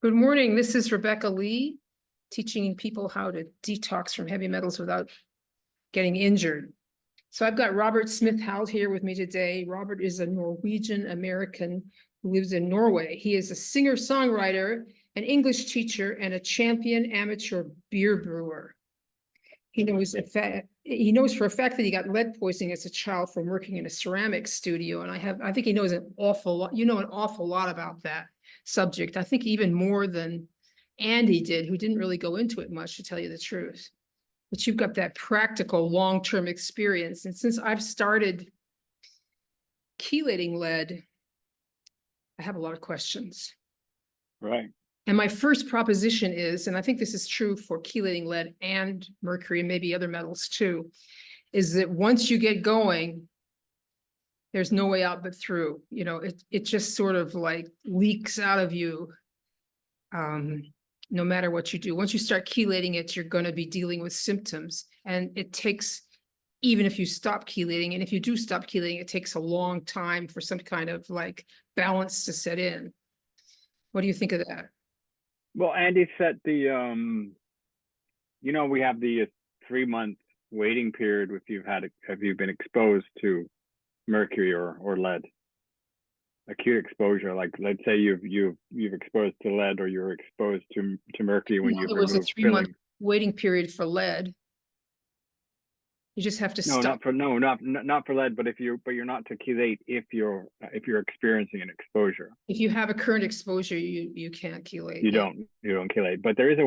Good morning. This is Rebecca Lee, teaching people how to detox from heavy metals without getting injured. So I've got Robert Smith-Hald here with me today. Robert is a Norwegian American who lives in Norway. He is a singer-songwriter, an English teacher, and a champion amateur beer brewer. He knows for a fact that he got lead poisoning as a child from working in a ceramics studio. And I think he knows an awful lot, an awful lot about that subject. I think even more than Andy did, who didn't really go into it much, to tell you the truth. But you've got that practical long-term experience. And since I've started chelating lead, I have a lot of questions. Right. And my first proposition is, and I think this is true for chelating lead and mercury and maybe other metals too, is that once you get going, there's no way out but through. It just sort of like leaks out of you, no matter what you do. Once you start chelating it, you're going to be dealing with symptoms. And it takes, even if you stop chelating, and if you do stop chelating, it takes a long time for some kind of like balance to set in. What do you think of that? Well, Andy set the, we have the 3-month waiting period if you've been exposed to mercury or lead, acute exposure. Like, let's say you've exposed to lead, or you're exposed to mercury when you remove a 3-month waiting period for lead. You just have to stop. Not for lead, but you're not to chelate if you're experiencing an exposure. If you have a current exposure, you can't chelate. You don't chelate, but there is a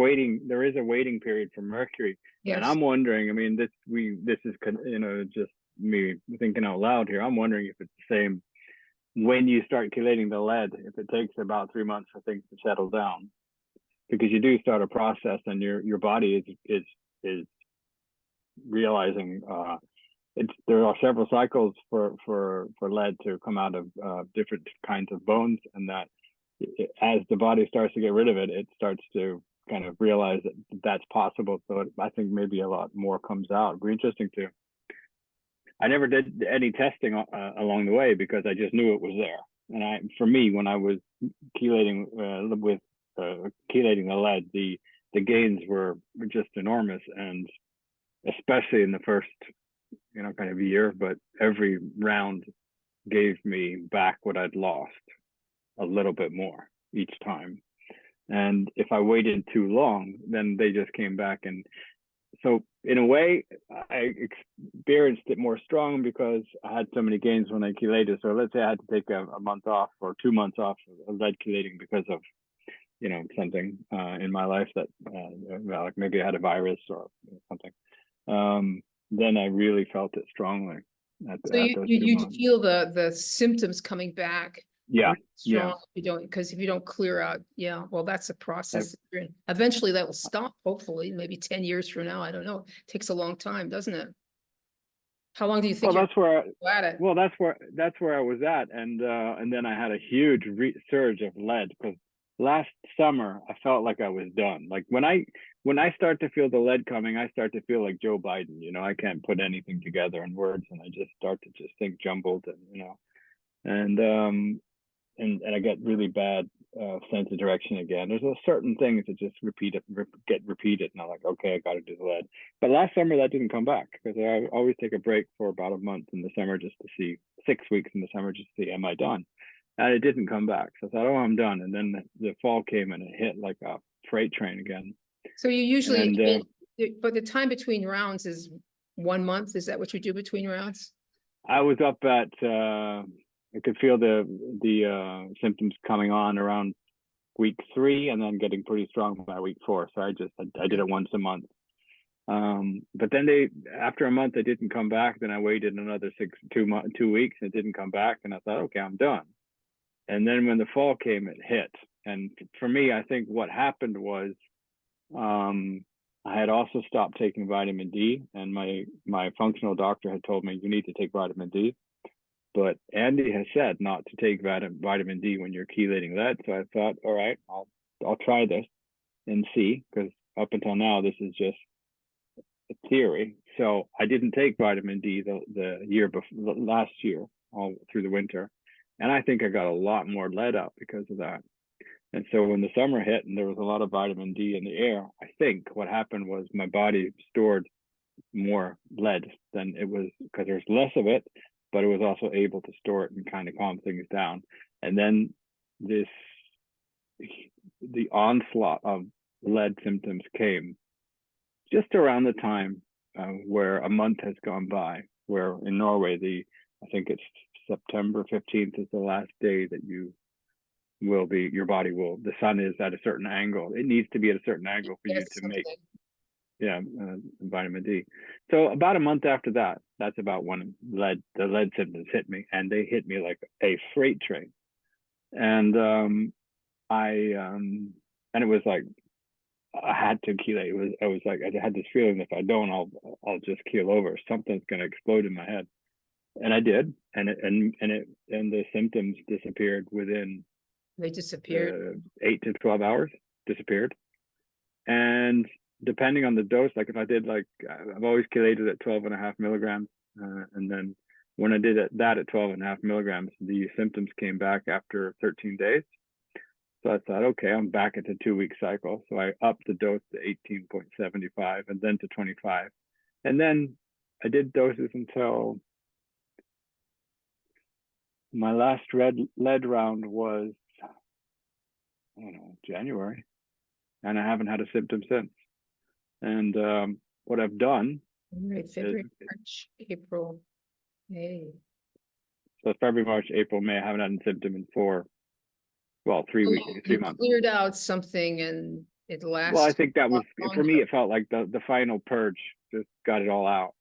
waiting period for mercury. Yes. And I'm wondering, I mean, this is just me thinking out loud here. I'm wondering if it's the same when you start chelating the lead, if it takes about 3 months for things to settle down, because you do start a process, and your body is realizing there are several cycles for lead to come out of different kinds of bones, and that as the body starts to get rid of it, it starts to kind of realize that that's possible. So I think maybe a lot more comes out. It'd be interesting to. I never did any testing along the way because I just knew it was there. And for me, when I was chelating chelating the lead, the gains were just enormous, and especially in the first, kind of year, but every round gave me back what I'd lost a little bit more each time. And if I waited too long, then they just came back. And so in a way, I experienced it more strong because I had so many gains when I chelated. So let's say I had to take a month off or 2 months off of lead chelating because of, something in my life that, like maybe I had a virus or something. Then I really felt it strongly. So you feel the symptoms coming back. Yeah. Strong. Yeah. If you don't clear out. Yeah. Well, that's a process. Eventually that will stop. Hopefully, maybe 10 years from now. I don't know. It takes a long time, doesn't it? How long do you think? Well, that's where I was at, and then I had a huge surge of lead because last summer I felt like I was done. Like when I start to feel the lead coming, I start to feel like Joe Biden. I can't put anything together in words, and I just start to just think jumbled, and I get really bad sense of direction again. There's a certain things that just get repeated, and I'm like, okay, I got to do the lead. But last summer that didn't come back because I always take a break for about a month in the summer just to see 6 weeks in the summer just to see, am I done? And it didn't come back. So I thought, oh, I'm done. And then the fall came and it hit like a freight train again. So you usually, but the time between rounds is 1 month. Is that what you do between rounds? I was up at, I could feel the symptoms coming on around week 3 and then getting pretty strong by week 4. So I did it once a month. But then after a month, it didn't come back. Then I waited another 2 weeks and it didn't come back. And I thought, okay, I'm done. And then when the fall came, it hit. And for me, I think what happened was I had also stopped taking vitamin D, and my functional doctor had told me you need to take vitamin D. But Andy has said not to take vitamin D when you're chelating lead. So I thought, all right, I'll try this and see, because up until now this is just a theory. So I didn't take vitamin D the year before, last year, all through the winter, and I think I got a lot more lead out because of that. And so when the summer hit and there was a lot of vitamin D in the air, I think what happened was my body stored more lead than it was, because there's less of it, but it was also able to store it and kind of calm things down. And then the onslaught of lead symptoms came just around the time where a month has gone by, where in Norway, I think it's September 15th is the last day that your body will, the sun is at a certain angle. It needs to be at a certain angle for you to make, vitamin D. So about a month after that, that's about when the lead symptoms hit me, and they hit me like a freight train. And and it was like, I had to chelate. I was like, I had this feeling, if I don't, I'll just keel over. Something's going to explode in my head. And I did. And the symptoms disappeared within, They disappeared. 8 to 12 hours, disappeared. And depending on the dose, like if I did, like I've always chelated at 12.5 milligrams. And then when I did that at 12.5 milligrams, the symptoms came back after 13 days. So I thought, okay, I'm back at the 2-week cycle. So I upped the dose to 18.75 and then to 25. And then I did doses until my last lead round was, I don't know, January. And I haven't had a symptom since. And what I've done February, March, April, May. So February, March, April, May, I haven't had a symptom in 3 weeks, 3 months. Cleared out something and it lasted. Well, I think that was, for me, it felt like the final purge, just got it all out.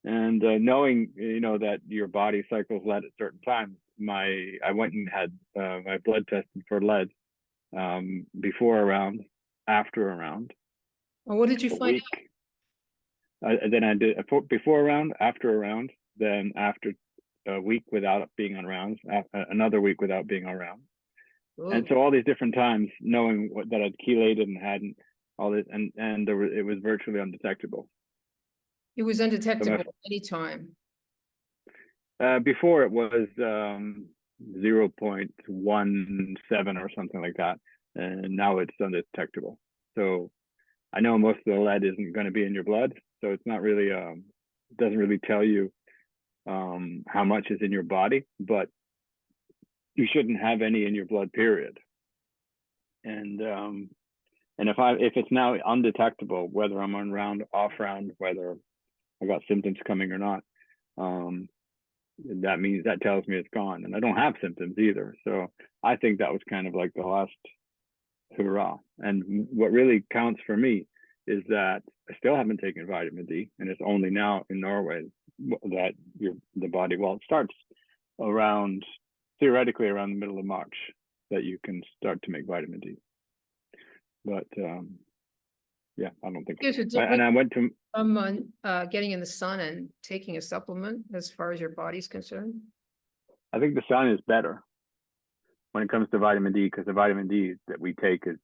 And knowing, that your body cycles lead at certain times, I went and had my blood tested for lead before a round, after a round. Well, what did you find out? Then I did before a round, after a round, then after a week without being on rounds, another week without being on rounds. Ooh. And so all these different times, knowing that I'd chelated and hadn't, all this, and it was virtually undetectable. It was undetectable at any time. Before it was 0.17 or something like that, and now it's undetectable. So I know most of the lead isn't going to be in your blood, so it's not really, it doesn't really tell you how much is in your body, but you shouldn't have any in your blood, period. And if it's now undetectable, whether I'm on round, off round, whether I got symptoms coming or not, that tells me it's gone, and I don't have symptoms either. So I think that was kind of like the last hurrah. And what really counts for me is that I still haven't taken vitamin D, and it's only now in Norway that the body, it starts theoretically around the middle of March that you can start to make vitamin D. But I don't think. There's a difference. And I went to getting in the sun and taking a supplement as far as your body's concerned. I think the sun is better when it comes to vitamin D, because the vitamin D that we take is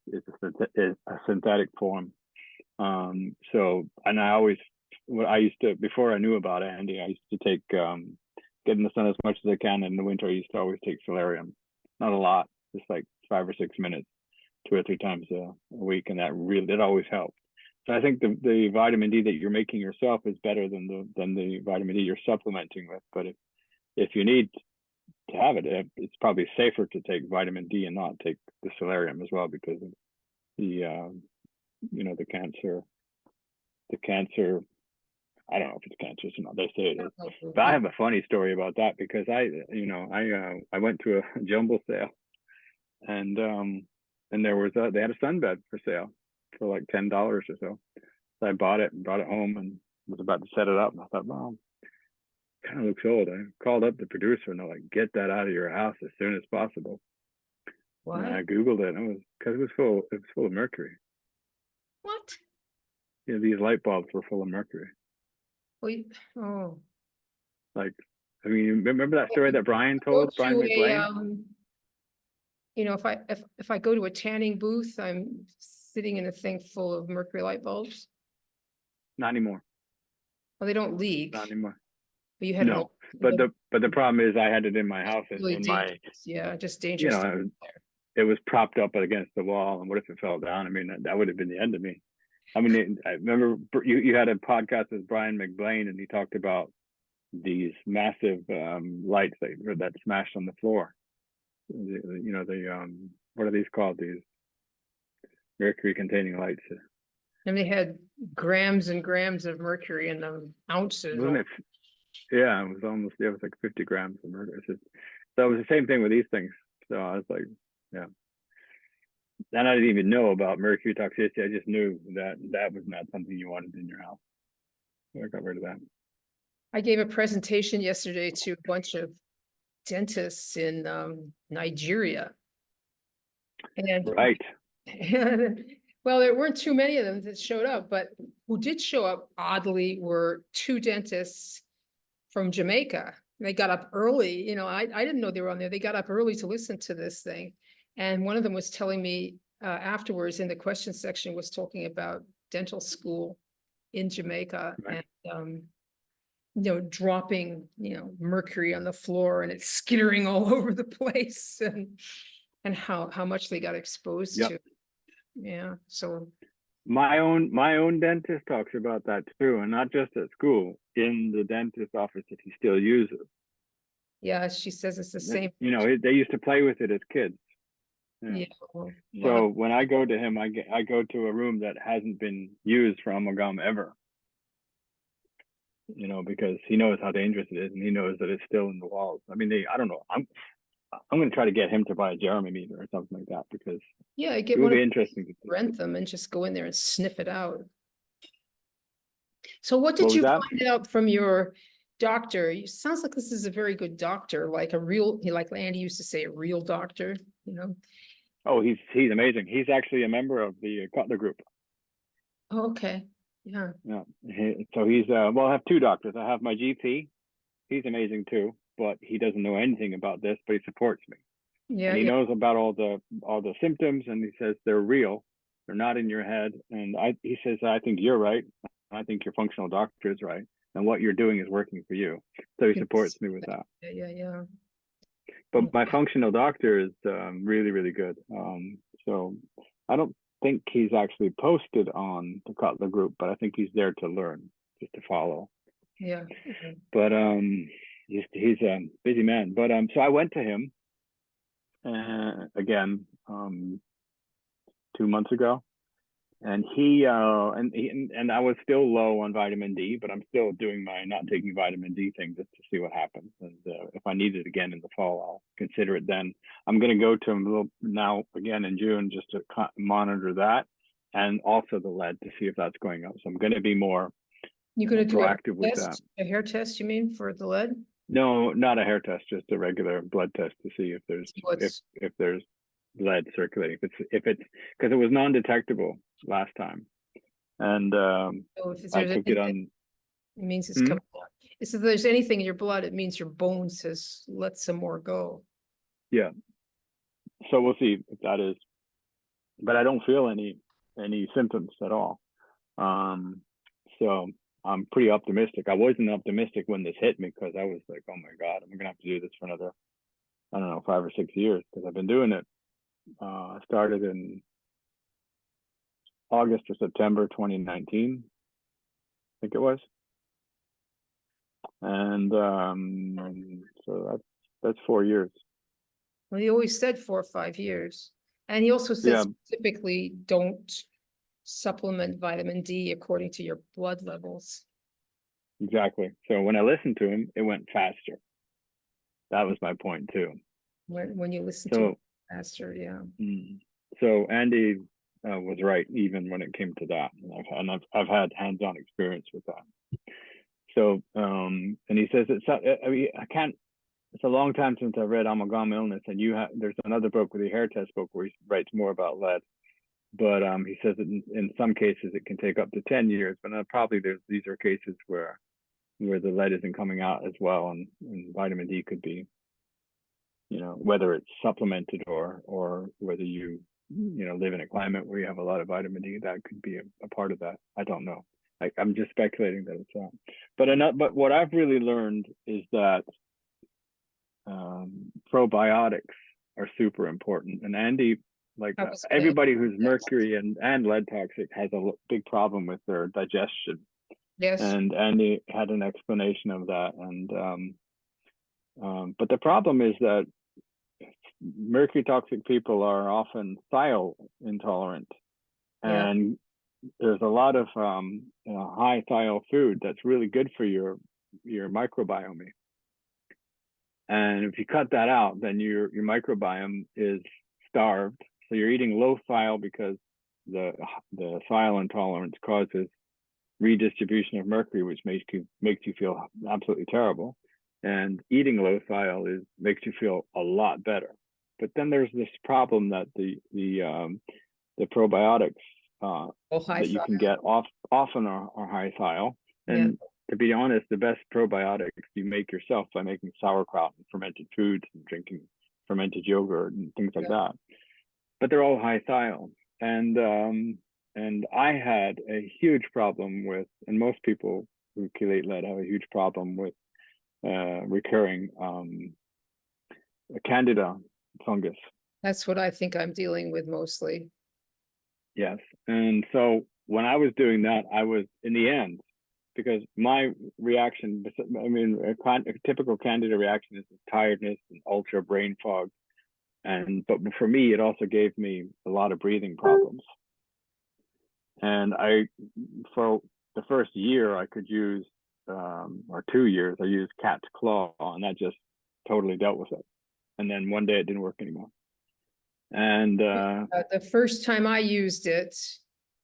a synthetic form. So, and I used to, before I knew about it, Andy, I used to take get in the sun as much as I can. In the winter, I used to always take solarium, not a lot, just like 5 or 6 minutes, 2 or 3 times a week, and that always helped. So I think the vitamin D that you're making yourself is better than the vitamin D you're supplementing with. But if you need to have it, it's probably safer to take vitamin D and not take the solarium as well, because of the cancer. I don't know if it's cancerous or not. They say it is. But I have a funny story about that, because I went to a jumble sale, and there was they had a sunbed for sale for like $10 or so. So I bought it and brought it home and was about to set it up, and I thought, well, kind of looks old. I called up the producer, and they're like, get that out of your house as soon as possible. And What? I Googled it, and it was because it was full of mercury. What? Yeah, these light bulbs were full of mercury. Wait, oh. Like, I mean, you remember that story that Brian Go told, Brian to a, McBlain? if I go to a tanning booth, I'm sitting in a thing full of mercury light bulbs. Not anymore. Well, they don't leak, Not anymore. but you had an old, No, but the problem is I had it in my house really in my, dangerous. Yeah, just you dangerous. know, it was propped up against the wall, and what if it fell down? I mean, that would have been the end of me. I mean, I remember you had a podcast with Brian McBlain, and he talked about these massive lights that smashed on the floor. What are these called? These mercury containing lights. And they had grams and grams of mercury in them, ounces. Wasn't it? Yeah, it was like 50 grams of mercury. So it was the same thing with these things. So I was like, yeah. And I didn't even know about mercury toxicity. I just knew that that was not something you wanted in your house. So I got rid of that. I gave a presentation yesterday to a bunch of dentists in Nigeria. And Right. well, there weren't too many of them that showed up, but who did show up oddly were two dentists from Jamaica. They got up early, I didn't know they were on there. They got up early to listen to this thing. And one of them was telling me afterwards in the question section was talking about dental school in Jamaica. Right. And dropping, mercury on the floor and it's skittering all over the place and how much they got exposed Yep. to. Yeah. So My own dentist talks about that too, and not just at school, in the dentist office that he still uses. yeah, she says it's the same. They used to play with it as kids. Yeah. Well, So when I go to him, I go to a room that hasn't been used for amalgam ever. Because he knows how dangerous it is, and he knows that it's still in the walls. I mean, I don't know. I'm going to try to get him to buy a Jeremy meter or something like that, because yeah, it would be interesting to rent them and just go in there and sniff it out. So what did What you was that? find out from your doctor? It sounds like this is a very good doctor, like like Andy used to say, a real doctor, Oh, he's amazing. He's actually a member of the Cutler group. Oh, okay. Yeah. Yeah. So he's well, I have two doctors. I have my GP. He's amazing too, but he doesn't know anything about this, but he supports me. Yeah. And he Yeah. knows about all the symptoms, and he says they're real. They're not in your head. And he says, I think you're right. I think your functional doctor is right. And what you're doing is working for you. So he supports me with that. Yeah. But my functional doctor is really, really good. So I don't think he's actually posted on the Cutler group, but I think he's there to learn, just to follow. Yeah. But he's a busy man. But so I went to him again 2 months ago, and he and I was still low on vitamin D, but I'm still doing my not taking vitamin D thing just to see what happens. And if I need it again in the fall, I'll consider it then. I'm going to go to him now again in June just to monitor that, and also the lead to see if that's going up. So I'm going to be more You're going to do proactive with that. A hair test, you mean, for the lead? No, not a hair test, just a regular blood test to see if there's if there's lead circulating. If it's because it was non-detectable last time, and So if I took it on. It means it's coming out. If there's anything in your blood, it means your bones has let some more go. Yeah. So we'll see if that is, but I don't feel any symptoms at all. So I'm pretty optimistic. I wasn't optimistic when this hit me, because I was like, oh my God, I'm gonna have to do this for another, I don't know, 5 or 6 years, because I've been doing it. I started in August or September 2019, I think it was. And so that's 4 years. Well, he always said 4 or 5 years. And he also said specifically don't supplement vitamin D according to your blood levels. Exactly. So when I listened to him, it went faster. That was my point too. When you listen to it faster, yeah. So Andy was right, even when it came to that, and I've had hands-on experience with that. So and he says it's I mean, it's a long time since I read Amalgam Illness, and there's another book with the hair test book where he writes more about lead. But he says that in some cases it can take up to 10 years, but probably these are cases where the lead isn't coming out as well, and vitamin D could be, whether it's supplemented or whether you live in a climate where you have a lot of vitamin D, that could be a part of that. I don't know. I'm just speculating that it's that. But what I've really learned is that probiotics are super important. And Andy, everybody who's mercury and lead toxic has a big problem with their digestion. Yes. And Andy had an explanation of that. And but the problem is that mercury toxic people are often thiol intolerant, and there's a lot of high thiol food that's really good for your microbiome. And if you cut that out, then your microbiome is starved. So you're eating low thiol because the thiol intolerance causes redistribution of mercury, which makes you feel absolutely terrible. And eating low thiol makes you feel a lot better. But then there's this problem that the probiotics that you can get often are high thiol. And to be honest, the best probiotics you make yourself by making sauerkraut and fermented foods and drinking fermented yogurt and things like that. But they're all high thiol. And I had a huge problem with, and most people who chelate lead have a huge problem with recurring candida fungus. That's what I think I'm dealing with mostly. Yes. And so when I was doing that, I was, in the end, because my reaction, I mean, a typical candida reaction is tiredness and ultra brain fog. But for me, it also gave me a lot of breathing problems. And for the first year, I could use, or 2 years, I used cat's claw, and that just totally dealt with it. And then one day it didn't work anymore. And the first time I used it,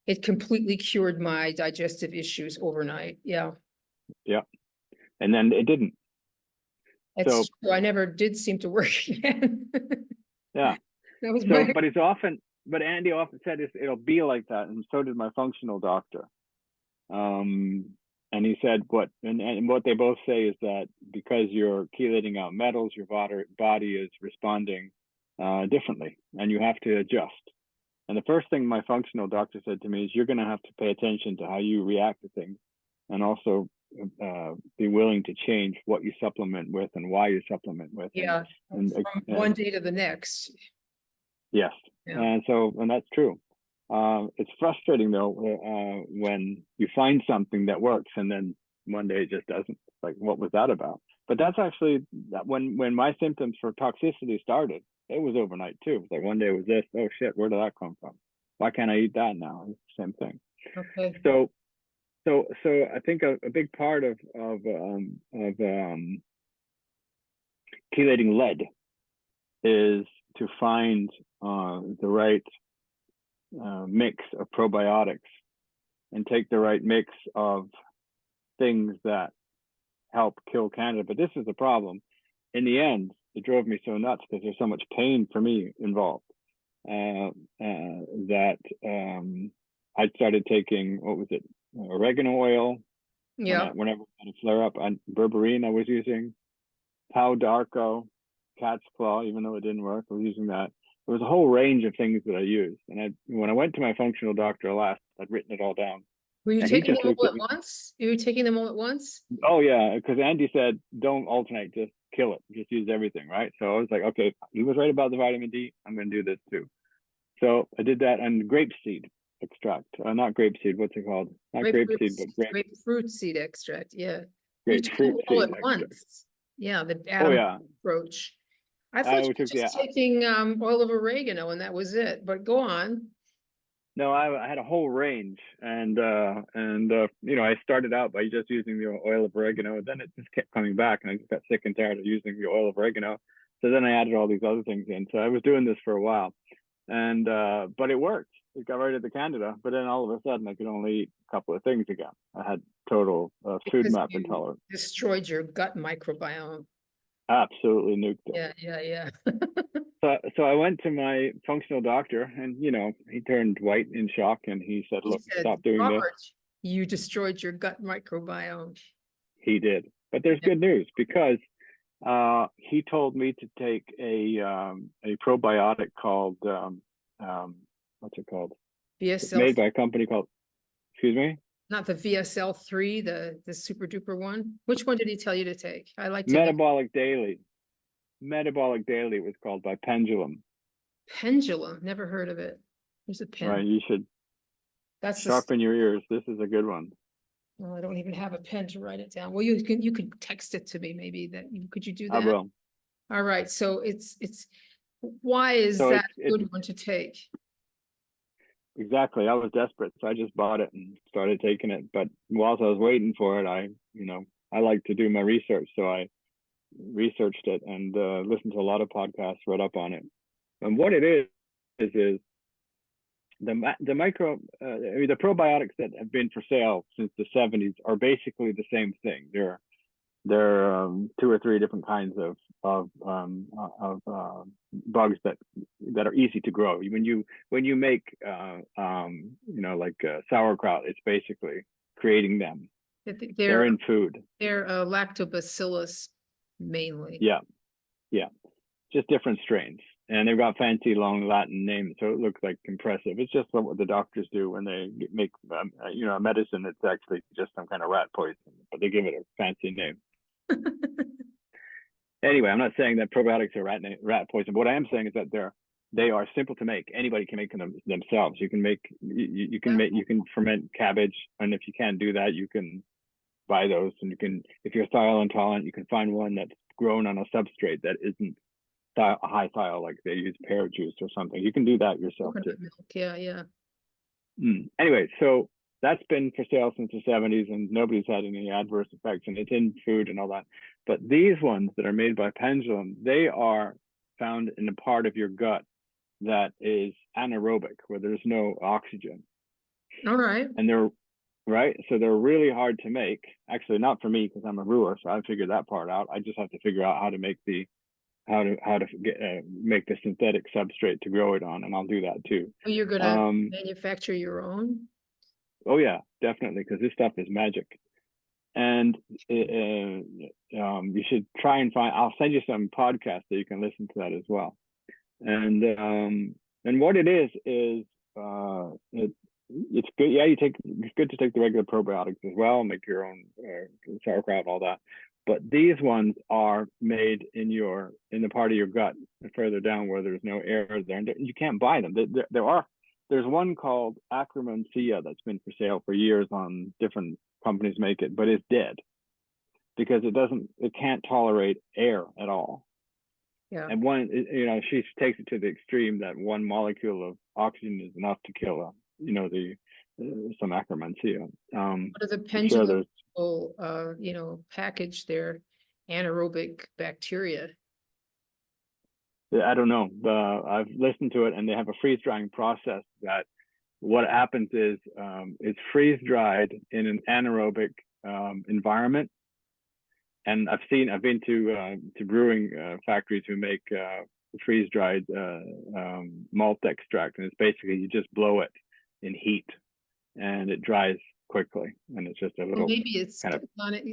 it completely cured my digestive issues overnight. Yeah. Yeah. And then it didn't. So I never did seem to work again. Yeah. That was but Andy often said it'll be like that, and so did my functional doctor. And he said what they both say is that because you're chelating out metals, your body is responding differently, and you have to adjust. And the first thing my functional doctor said to me is, you're going to have to pay attention to how you react to things, and also be willing to change what you supplement with and why you supplement with. Yeah, from one day to the next. Yes, yeah. And that's true. It's frustrating though when you find something that works and then one day it just doesn't. Like, what was that about? But that's actually when my symptoms for toxicity started. It was overnight too. It's like one day it was this. Oh shit, where did that come from? Why can't I eat that now? It's the same thing. Okay. So I think a big part of chelating lead is to find the right mix of probiotics and take the right mix of things that help kill Candida. But this is the problem. In the end, it drove me so nuts because there's so much pain for me involved that I started taking, what was it, oregano oil. Yeah. Whenever I had a flare up, and berberine I was using, Pau d'Arco, cat's claw, even though it didn't work, I was using that. There was a whole range of things that I used. And when I went to my functional doctor last, I'd written it all down. Were you taking them all at once? You were taking them all at once? Oh yeah, because Andy said, don't alternate, just kill it, just use everything, right? So I was like, okay, he was right about the vitamin D, I'm going to do this too. So I did that, and grapeseed extract, not grapeseed, what's it called? Not grapeseed, but grapefruit seed extract, yeah. Grapefruit seed all at extract. Once. Yeah, the Adam approach. I thought you were just taking oil of oregano and that was it, but go on. No, I had a whole range, and you know, I started out by just using the oil of oregano, and then it just kept coming back, and I just got sick and tired of using the oil of oregano. So then I added all these other things in. So I was doing this for a while, and but it worked. It got rid of the Candida, but then all of a sudden I could only eat a couple of things again. I had total food map intolerance. Destroyed your gut microbiome. absolutely nuked it. Yeah. So I went to my functional doctor, and he turned white in shock, and he said, He "Look, said, stop doing this." Robert, you destroyed your gut microbiome. He did, but there's Yeah. good news because he told me to take a probiotic called what's it called? It's VSL, made by a company called, excuse me, not the VSL3, the super duper one. Which one did he tell you to take? I like to know. Metabolic Daily. Metabolic Daily it was called, by Pendulum. Pendulum, never heard of it. There's a Right, pen. you should That's the, sharpen your ears. This is a good one. well, I don't even have a pen to write it down. Well, you can text it to me maybe could you do I that? will. All right, so why is So that a it's good one to take? exactly. I was desperate, so I just bought it and started taking it. But whilst I was waiting for it, I like to do my research, so I researched it and listened to a lot of podcasts, read up on it. And what it is the probiotics that have been for sale since the 70s are basically the same thing. They're two or three different kinds of bugs that are easy to grow. When you make like sauerkraut, it's basically creating them. They're in food. They're lactobacillus mainly. Yeah, just different strains, and they've got fancy long Latin names, so it looks like impressive. It's just what the doctors do when they make a medicine. It's actually just some kind of rat poison, but they give it a fancy name. Anyway, I'm not saying that probiotics are rat poison, but what I am saying is that they are simple to make. Anybody can make them themselves. You can ferment cabbage, and if you can't do that, you can buy those, and if you're thiol intolerant, you can find one that's grown on a substrate that isn't high thiol, like they use pear juice or something. You can do that yourself too. Milk, yeah. Anyway, so that's been for sale since the 70s, and nobody's had any adverse effects, and it's in food and all that. But these ones that are made by Pendulum, they are found in a part of your gut that is anaerobic, where there's no oxygen. All right. And they're really hard to make. Actually, not for me, because I'm a brewer, so I figured that part out. I just have to figure out how to make make the synthetic substrate to grow it on, and I'll do that too. Oh, you're gonna manufacture your own? Oh yeah, definitely, because this stuff is magic. And you should try and find. I'll send you some podcasts that you can listen to that as well. And what it is it's good. Yeah, it's good to take the regular probiotics as well, make your own sauerkraut and all that. But these ones are made in the part of your gut further down where there's no air there, and you can't buy them. There's one called Akkermansia that's been for sale for years, on different companies make it, but it's dead because it can't tolerate air at all. Yeah. And she takes it to the extreme that one molecule of oxygen is enough to kill some Akkermansia. What are the Pendulum people, package their anaerobic bacteria? I don't know. I've listened to it, and they have a freeze drying process that what happens is it's freeze dried in an anaerobic environment. And I've been to brewing factories who make freeze dried malt extract, and it's basically you just blow it in heat, and it dries quickly, and it's just a little Maybe it's kind of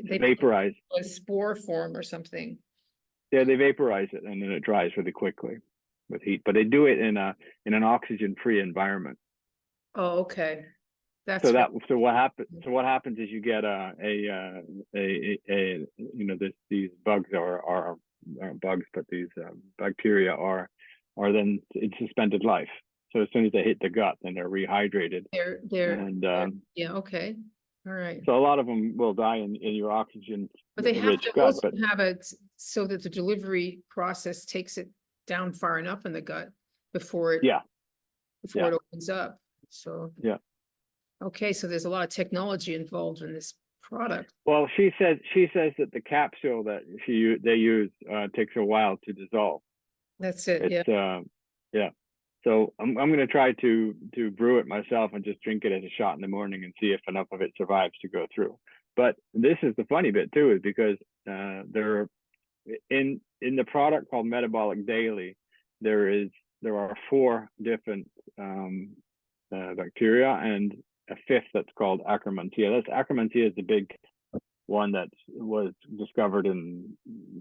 they vaporize. a spore form or something. Yeah, they vaporize it, and then it dries really quickly with heat. But they do it in an oxygen-free environment. Oh, okay. So what happens is you get these bugs are bugs, but these bacteria are then in suspended life. So as soon as they hit the gut, then they're rehydrated. Yeah, okay. All right. So a lot of them will die in your oxygen. But they have to gut, also have it so that the delivery process takes it down far enough in the gut before it opens up. So yeah. Okay, so there's a lot of technology involved in this product. Well, she says that the capsule that they use takes a while to dissolve. That's it. Yeah. So I'm going to try to brew it myself and just drink it as a shot in the morning and see if enough of it survives to go through. But this is the funny bit too, is because in the product called Metabolic Daily, there are 4 different bacteria and a 5th that's called Akkermansia. Akkermansia is the big one that was discovered in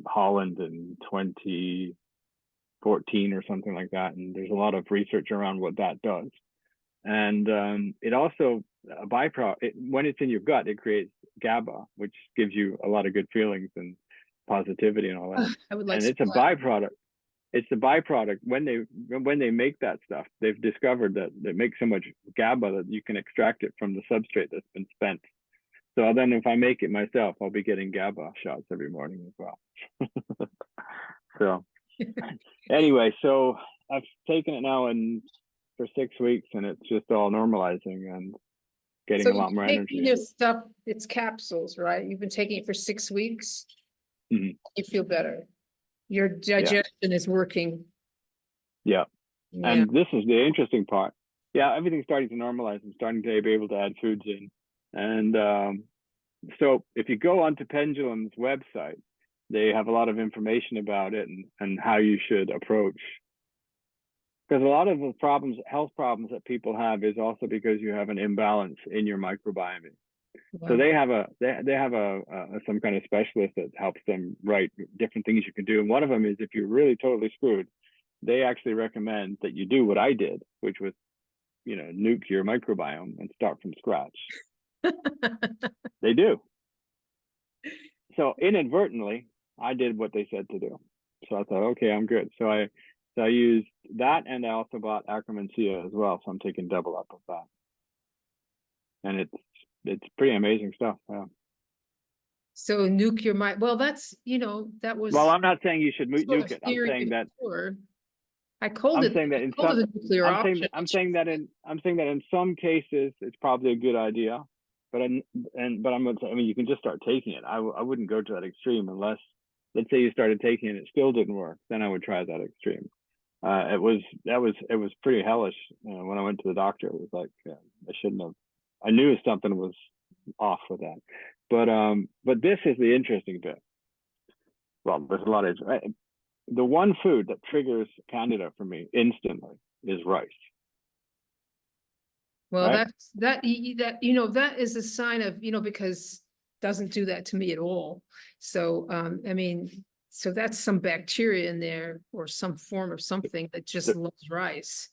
Holland in 2014 or something like that, and there's a lot of research around what that does. And it also, a byproduct, when it's in your gut, it creates GABA, which gives you a lot of good feelings and positivity and all that. I would like And it's a byproduct. It's a byproduct. When they make that stuff, they've discovered that they make so much GABA that you can extract it from the substrate that's been spent. So then if I make it myself, I'll be getting GABA shots every morning as well. So anyway, so I've taken it now for 6 weeks, and it's just all normalizing and getting a lot more energy. This stuff, it's capsules, right? You've been taking it for 6 weeks. Mm-hmm. You feel better. Your digestion is working. Yeah. And this is the interesting part. Yeah, everything's starting to normalize. I'm starting to be able to add foods in. And so if you go onto Pendulum's website, they have a lot of information about it and how you should approach. Because a lot of the health problems that people have is also because you have an imbalance in your microbiome. Wow. So they have some kind of specialist that helps them write different things you can do. And one of them is, if you're really totally screwed, they actually recommend that you do what I did, which was, nuke your microbiome and start from scratch. They do. So inadvertently, I did what they said to do. So I thought, okay, I'm good. So I used that, and I also bought Akkermansia as well. So I'm taking double up of that. And it's pretty amazing stuff. Yeah. So nuke your mind. Well, that's, that was. Well, I'm not saying you should nuke it. I'm saying that. I called it. I'm saying that in some. I'm saying that in some cases it's probably a good idea, but I'm going to say, you can just start taking it. I wouldn't go to that extreme unless, let's say you started taking it, it still didn't work. Then I would try that extreme. It was pretty hellish when I went to the doctor. It was like I shouldn't have. I knew something was off with that, but this is the interesting bit. Well, there's a lot of the one food that triggers Candida for me instantly is rice. Well, right? that is a sign of, because it doesn't do that to me at all. So so that's some bacteria in there or some form of something that just loves rice.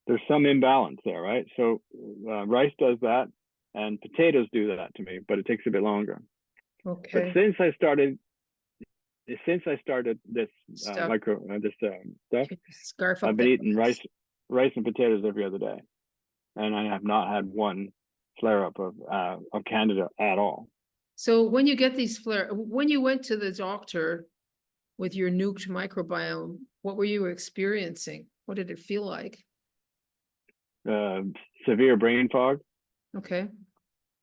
There's some imbalance there, right? So rice does that, and potatoes do that to me, but it takes a bit longer. Okay. But since I started this stuff, I've been eating rice and potatoes every other day, and I have not had one flare up of Candida at all. So when you get these when you went to the doctor with your nuked microbiome, what were you experiencing? What did it feel like? Severe brain fog. Okay.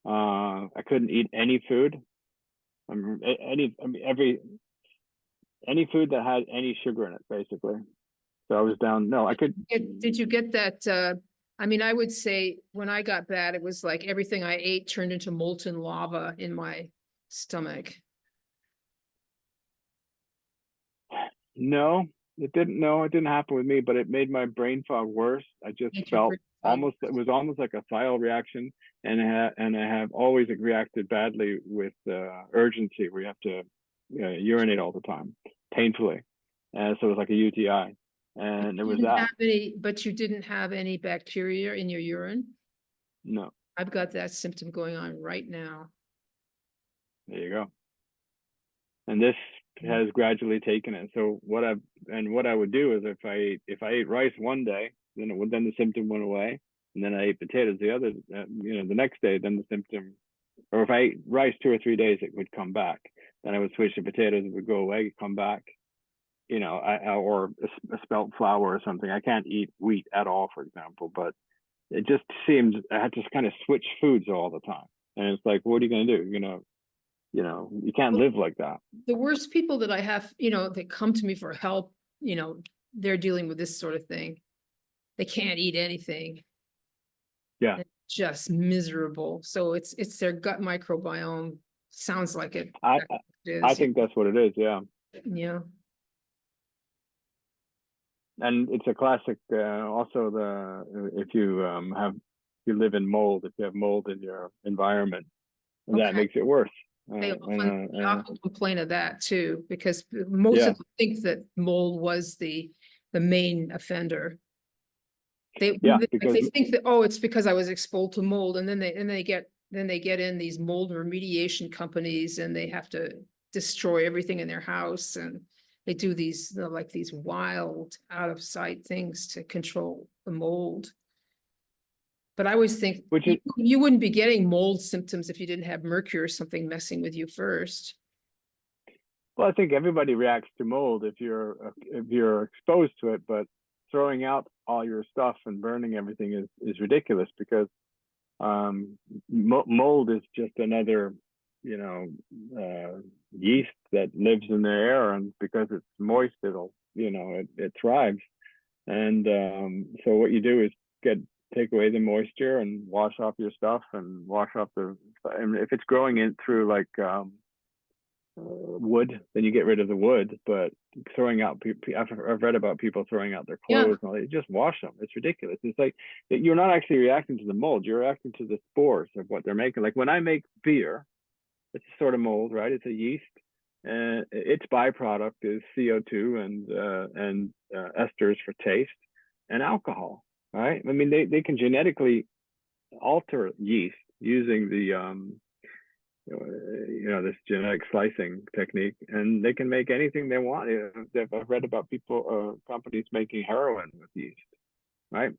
I couldn't eat any food. Any food that had any sugar in it, basically. So I was down. No, I could. Did you get that? I would say when I got bad, it was like everything I ate turned into molten lava in my stomach. No, it didn't. No, it didn't happen with me, but it made my brain fog worse. I just felt it was almost like a thiol reaction, and I have always reacted badly with urgency, where you have to urinate all the time, painfully, and so it was like a UTI, and it was that. But you didn't have any bacteria in your urine? No. I've got that symptom going on right now. There you go. And this has gradually taken it. So what I would do is if I ate rice one day, then the symptom went away, and then I ate potatoes the next day, then the symptom, or if I ate rice 2 or 3 days, it would come back. Then I would switch to potatoes, it would go away, come back, or a spelt flour or something. I can't eat wheat at all, for example, but it just seems I had to kind of switch foods all the time. And it's like, what are you going to do? You can't live like that. The worst people that I have, that come to me for help, they're dealing with this sort of thing. They can't eat anything. Yeah. It's just miserable. So it's their gut microbiome. Sounds like it. I think that's what it is. Yeah. Yeah. And it's a classic. Also, if you you live in mold, if you have mold in your environment, that Okay. makes it worse. They often complain of that too, because most Yeah, of them think that mold was the main offender. yeah, They because think that, oh, it's because I was exposed to mold, and then they get in these mold remediation companies, and they have to destroy everything in their house, and they do these, like these wild, out of sight things to control the mold. But I always think which is you wouldn't be getting mold symptoms if you didn't have mercury or something messing with you first. well, I think everybody reacts to mold if you're exposed to it, but throwing out all your stuff and burning everything is ridiculous because mold is just another, you know, yeast that lives in the air, and because it's moist, it thrives. And so what you do is take away the moisture and wash off your stuff and wash off and if it's growing in through like wood, then you get rid of the wood. But throwing out, I've read about people throwing out their Yeah. clothes and all that. Just wash them. It's ridiculous. It's like you're not actually reacting to the mold. You're reacting to the spores of what they're making. Like when I make beer, it's a sort of mold, right? It's a yeast, and its byproduct is CO2 and esters for taste and alcohol, right? I mean, they can genetically alter yeast using the this genetic slicing technique, and they can make anything they want. I've read about companies making heroin with yeast, right?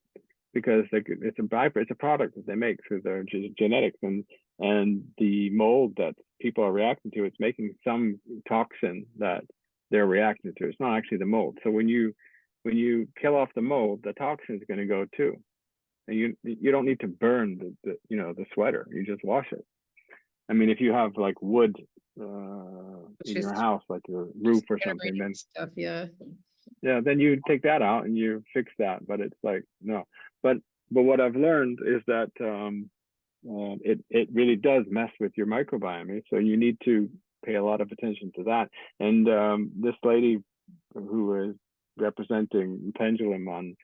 Because it's a product that they make through their genetics, and the mold that people are reacting to, it's making some toxin that they're reacting to. It's not actually the mold. So when you kill off the mold, the toxin is going to go too, and you don't need to burn the sweater. You just wash it. I mean, if you have like wood in your house, like your roof or something, then stuff, yeah. then you take that out and you fix that. But it's like no. But what I've learned is that it really does mess with your microbiome. So you need to pay a lot of attention to that. And this lady who is representing Pendulum on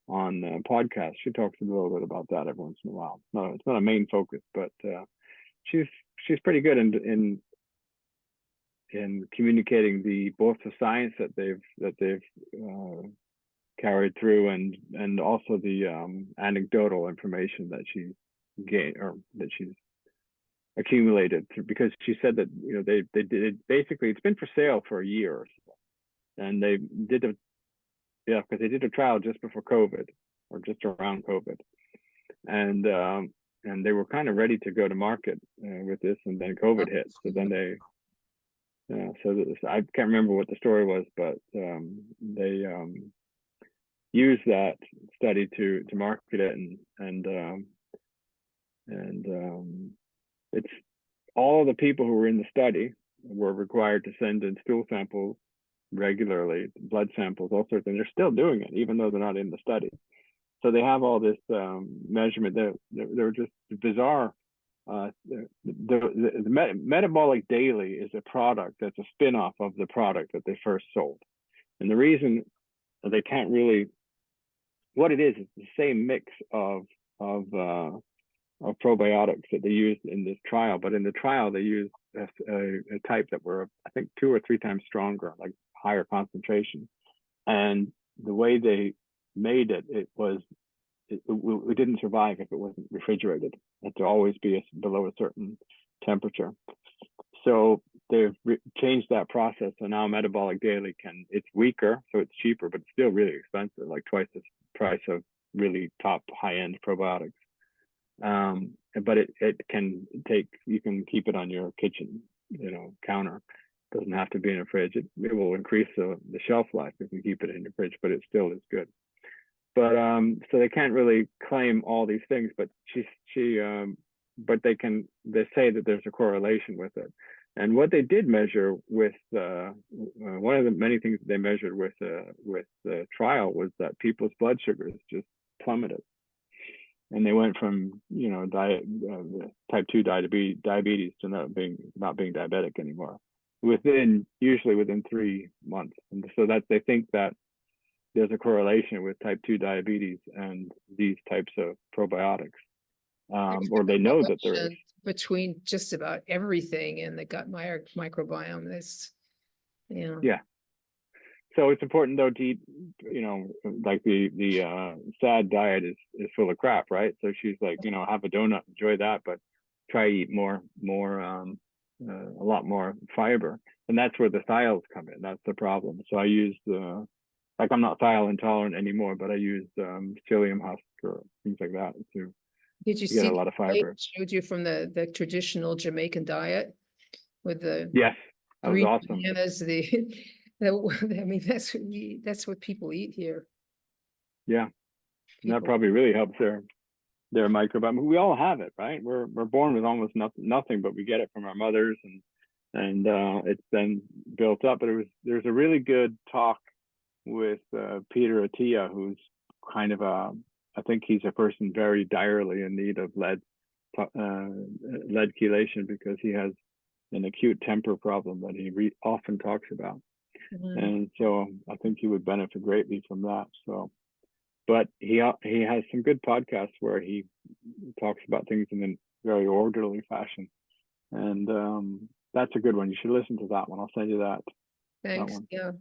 podcast, she talks a little bit about that every once in a while. No, it's not a main focus, but she's pretty good in communicating both the science that they've carried through and also the anecdotal information that she's gained or that she's accumulated through, because she said that they did basically, it's been for sale for a year or so, and they did because they did a trial just before COVID or just around COVID, and they were kind of ready to go to market with this, and then COVID hit. So then I can't remember what the story was, but they used that study to market it, and it's all the people who were in the study were required to send in stool samples regularly, blood samples, all sorts, and they're still doing it even though they're not in the study. So they have all this measurement. They're just bizarre. The Metabolic Daily is a product that's a spin-off of the product that they first sold. And the reason they can't really, what it is the same mix of probiotics that they used in this trial. But in the trial, they used a type that were, I think, 2 or 3 times stronger, like higher concentration. And the way they made it, it didn't survive if it wasn't refrigerated. It had to always be below a certain temperature. So they've changed that process. So now Metabolic Daily it's weaker, so it's cheaper, but it's still really expensive, like twice the price of really top high-end probiotics. But you can keep it on your kitchen, counter. It doesn't have to be in a fridge. It will increase the shelf life if you keep it in the fridge, but it still is good. But so they can't really claim all these things, but but they say that there's a correlation with it. And what they did measure with one of the many things that they measured with the trial was that people's blood sugars just plummeted, and they went from type 2 diabetes to not being diabetic anymore. usually within 3 months. And so that they think that there's a correlation with type 2 diabetes and these types of probiotics. Or they know that there is. Between just about everything in the gut microbiome. That's, Yeah. So it's important though to eat, like the SAD diet is full of crap, right? So she's like, have a donut, enjoy that, but try to eat more, a lot more fiber. And that's where the thiols come in. That's the problem. So I used, like I'm not thiol intolerant anymore, but I used psyllium husk or things like that to did you get see a lot of fiber. showed you from the traditional Jamaican diet with the Yes, that was green awesome. bananas, I mean, that's what people eat here. Yeah. And that probably really helps their microbiome. We all have it, right? We're born with almost nothing, but we get it from our mothers, and it's then built up. But there's a really good talk with Peter Attia, who's kind of I think he's a person very direly in need of lead chelation, because he has an acute temper problem that he often talks about. And so I think he would benefit greatly from that. So, but he has some good podcasts where he talks about things in a very orderly fashion, and that's a good one. You should listen to that one. I'll send you that. Thanks. That one. Yeah.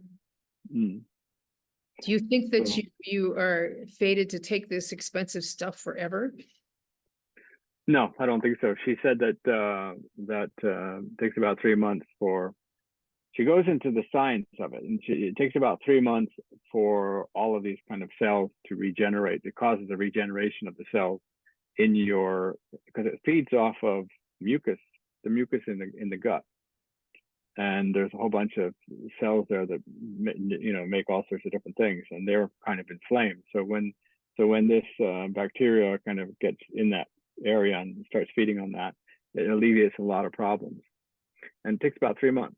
Mm. Do you think that So, you are fated to take this expensive stuff forever? no, I don't think so. She said that takes about 3 months for. She goes into the science of it, and it takes about 3 months for all of these kind of cells to regenerate. It causes a regeneration of the cells in because it feeds off of mucus, the mucus in the gut, and there's a whole bunch of cells there that make all sorts of different things, and they're kind of inflamed. So when this bacteria kind of gets in that area and starts feeding on that, it alleviates a lot of problems, and it takes about 3 months.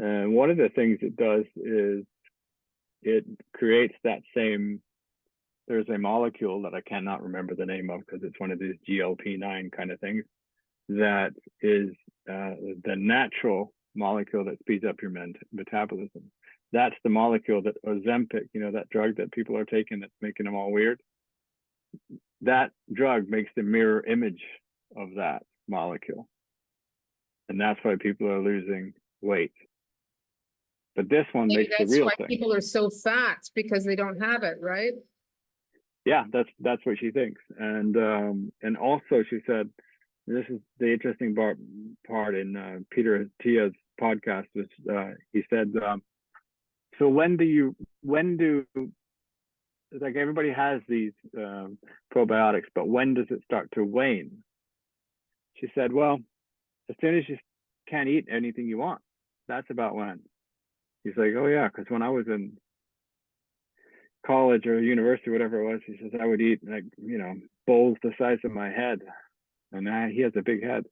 And one of the things it does is it creates that same. There's a molecule that I cannot remember the name of because it's one of these GLP-9 kind of things, that is the natural molecule that speeds up your metabolism. That's the molecule that Ozempic, that drug that people are taking that's making them all weird. That drug makes the mirror image of that molecule. And that's why people are losing weight. But this one Maybe makes the that's real why thing. people are so fat, because they don't have it, right? Yeah, that's what she thinks. And also she said, this is the interesting part in Peter Attia's podcast, was he said, so when do like everybody has these probiotics, but when does it start to wane? She said, well, as soon as you can't eat anything you want, that's about when. He's like, oh yeah, because when I was in college or university, whatever it was, he says I would eat like bowls the size of my head, and he has a big head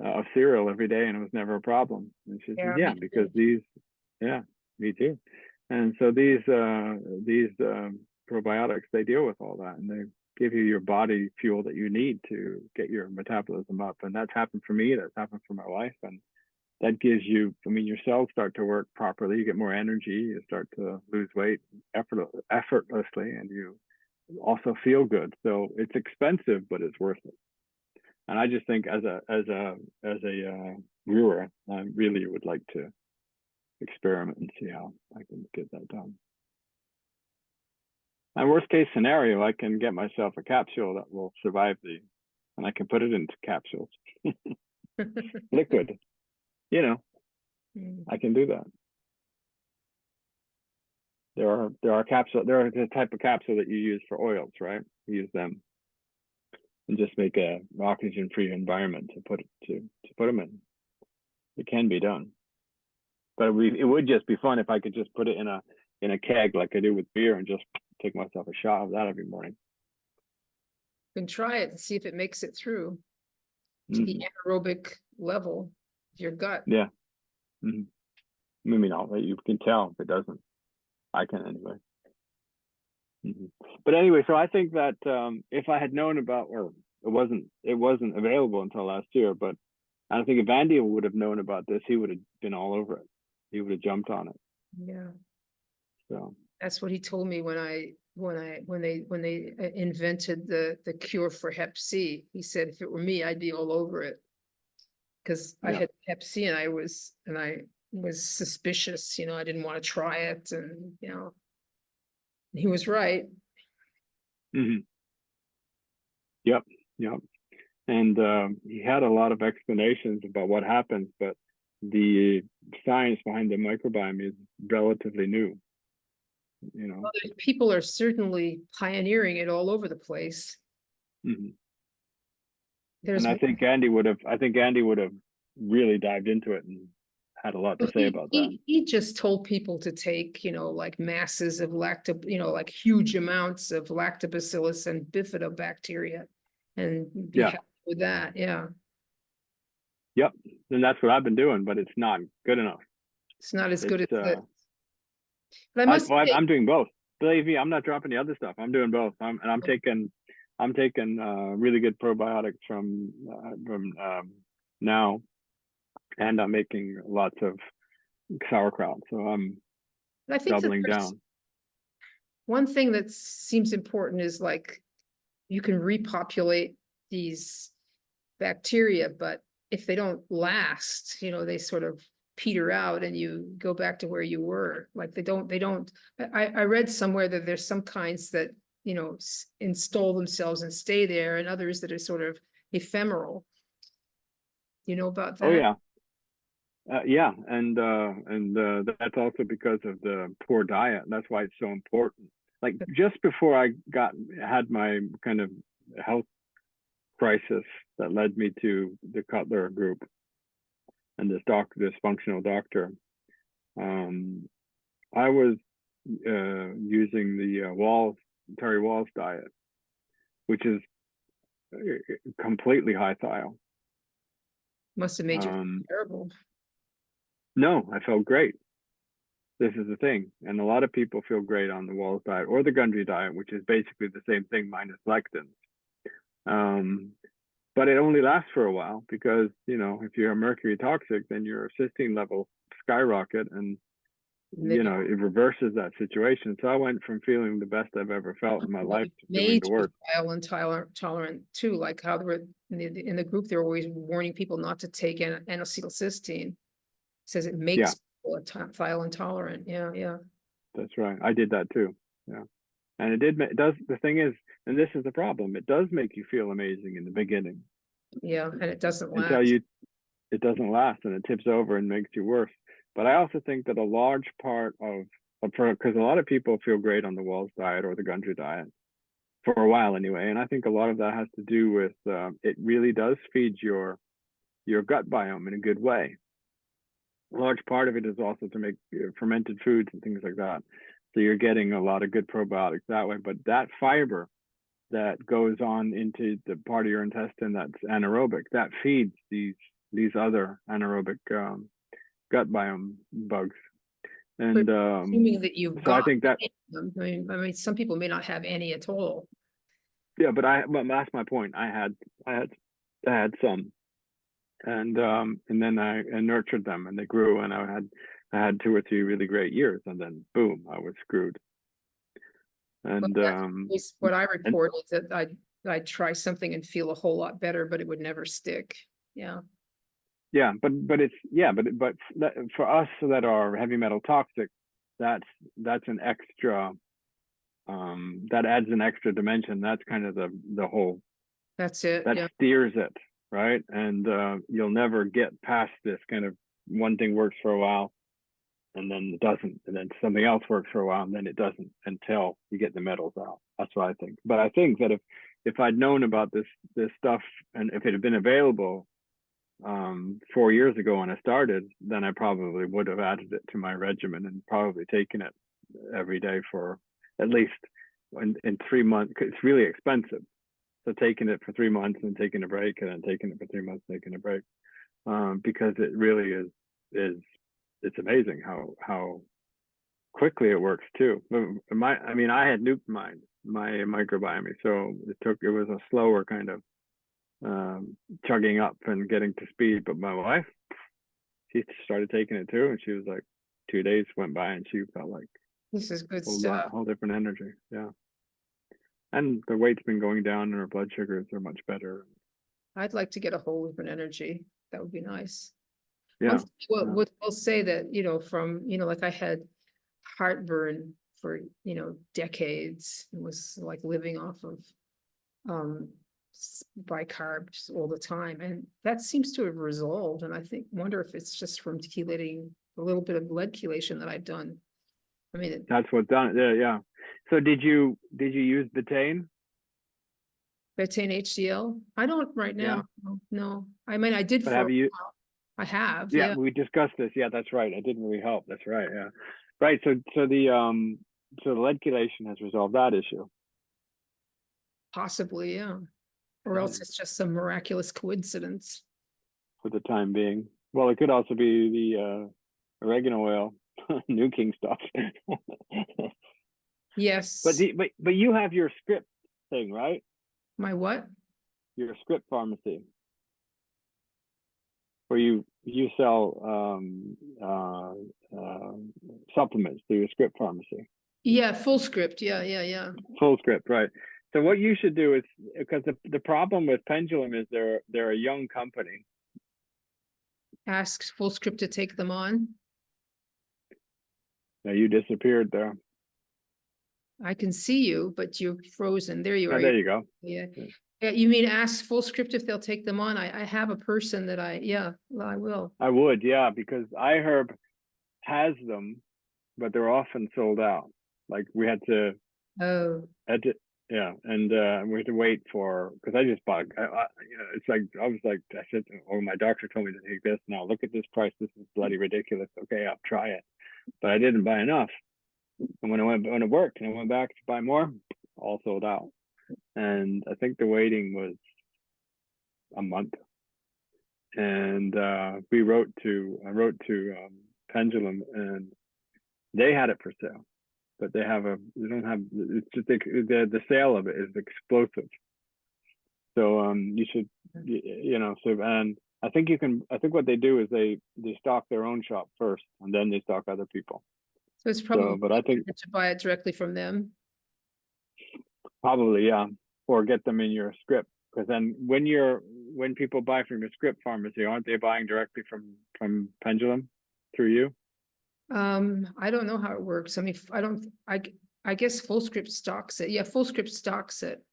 of cereal every day, and it was never a problem. And she said, yeah, because me too. And so these probiotics, they deal with all that, and they give you your body fuel that you need to get your metabolism up. And that's happened for me. That's happened for my wife. And that gives you, your cells start to work properly. You get more energy. You start to lose weight effortlessly, and you also feel good. So it's expensive, but it's worth it. And I just think as a viewer, I really would like to experiment and see how I can get that done. And worst case scenario, I can get myself a capsule that will survive and I can put it into capsules, liquid. I can do that. There are the type of capsule that you use for oils, right? You use them and just make a oxygen-free environment to put them in. It can be done, but it would just be fun if I could just put it in a keg like I do with beer and just take myself a shot of that every morning. You can try it and see if it makes it through to the anaerobic level of your gut. Yeah. Maybe not, but you can tell if it doesn't. I can anyway. But anyway, so I think that if I had known about, or it wasn't available until last year, but And I think if Andy would have known about this, he would have been all over it. He would have jumped on it. Yeah. So That's what he told me when they invented the cure for Hep C. He said, if it were me, I'd be all over it. Because I yeah. had Hep C and I was suspicious, I didn't want to try it, and he was right. hmm Yep. Yep. And he had a lot of explanations about what happens, but the science behind the microbiome is relatively new. People are certainly pioneering it all over the place. Mhm. There's And I think Andy would have. I think Andy would have really dived into it and had a lot to say about that. he just told people to take, like masses of like huge amounts of lactobacillus and bifidobacteria and be Yeah. happy with that. Yeah. Yep. And that's what I've been doing, but it's not good enough. It's not as good as It's this. But I must say, I'm doing both. Believe me, I'm not dropping the other stuff. I'm doing both. I'm taking really good probiotics from now, and I'm making lots of sauerkraut. So I'm I think that doubling there's down. one thing that seems important is like you can repopulate these bacteria, but if they don't last, they sort of peter out and you go back to where you were. Like they don't, I read somewhere that there's some kinds that, install themselves and stay there, and others that are sort of ephemeral. You know about Oh that? yeah, yeah, and that's also because of the poor diet. That's why it's so important. Like just before I had my kind of health crisis that led me to the Cutler group and this functional doctor, I was using the Terry Wall's diet, which is completely high thiol. Must have made you Um, terrible. no, I felt great. This is the thing, and a lot of people feel great on the Wall's diet or the Gundry diet, which is basically the same thing minus lectins. Um, but it only lasts for a while because if you're mercury toxic, then your cysteine levels skyrocket, and And then it reverses that situation. So I went from feeling the best I've ever felt in my life to feeling made the you worst. violent tolerant too, like how they were in the group, they were always warning people not to take N-acetylcysteine. Says it Yeah, makes people thiol intolerant. Yeah, yeah, that's right. I did that too. Yeah. And it does, the thing is, and this is the problem, it does make you feel amazing in the beginning yeah, and it doesn't until last. it doesn't last and it tips over and makes you worse. But I also think that a large part because a lot of people feel great on the Wall's diet or the Gundry diet for a while anyway. And I think a lot of that has to do with, it really does feed your gut biome in a good way. A large part of it is also to make fermented foods and things like that. So you're getting a lot of good probiotics that way. But that fiber that goes on into the part of your intestine that's anaerobic, that feeds these other anaerobic gut biome bugs. But And assuming that you've so I got think that, them, I mean, some people may not have any at all. yeah, but that's my point. I had some, and then I nurtured them and they grew, and I had 2 or 3 really great years, and then boom, I was screwed. But And that's what I and report is that I'd try something and feel a whole lot better, but it would never stick. Yeah. yeah, but it's yeah, but for us that are heavy metal toxic, that's an extra, that adds an extra dimension. That's kind of the whole That's it. that Yeah. steers it, right? And you'll never get past this kind of one thing works for a while and then it doesn't, and then something else works for a while and then it doesn't until you get the metals out. That's what I think. But I think that if I'd known about this stuff and if it had been available 4 years ago when I started, then I probably would have added it to my regimen and probably taken it every day for at least in 3 months. It's really expensive. So taking it for 3 months and taking a break, and then taking it for 3 months, taking a break, because it really is it's amazing how quickly it works too. I mean, I had nuked my microbiome, so it was a slower kind of chugging up and getting to speed. But my wife, she started taking it too, and she was like, 2 days went by, and she felt like This is good a lot, stuff. whole different energy. Yeah, and the weight's been going down, and her blood sugars are much better. I'd like to get a whole different energy. That would be nice. Yeah, What I'll say that, from, like I had heartburn for, decades, and was like living off of um bicarbs all the time, and that seems to have resolved. And I wonder if it's just from chelating, a little bit of lead chelation that I've done. I mean, that's what's done. Yeah, yeah. So did you use betaine? betaine HCl, I don't right Yeah, now. No, I mean, I did but for a have you? while. I have, Yeah, yeah. we discussed this. Yeah, that's right. It didn't really help. That's right. Yeah, right. So the lead chelation has resolved that issue. Possibly, yeah. Or else it's just some miraculous coincidence. For the time being. Well, it could also be the oregano oil, New King stuff. But Yes. but you have your script thing, right? My what? Your script pharmacy, where you sell supplements through your script pharmacy. Yeah, full script. Yeah. Full script, right? So what you should do is, because the problem with Pendulum is they're a young company. Ask full script to take them on. Now you disappeared there. I can see you, but you're frozen. There you Oh, are. there you go. Yeah. Yeah, you mean ask full script if they'll take them on? I have a person that well, I will. I would, yeah, because iHerb has them, but they're often sold out. Like we had to Oh, edit, yeah, and we had to wait for, because I just bought. It's like I was like, I said, oh, my doctor told me to take this. Now look at this price. This is bloody ridiculous. Okay, I'll try it, but I didn't buy enough. And when it worked, and I went back to buy more, all sold out. And I think the waiting was a month. And I wrote to Pendulum, and they had it for sale, but they don't have, it's just the sale of it is explosive. So you should, so, and I think what they do is they stock their own shop first, and then they stock other people. so it's probably But I think to buy it directly from them. probably, yeah, or get them in your script, because then when people buy from your script pharmacy, aren't they buying directly from Pendulum through you? I don't know how it works. I mean, I guess full script stocks it. Yeah, full script stocks it.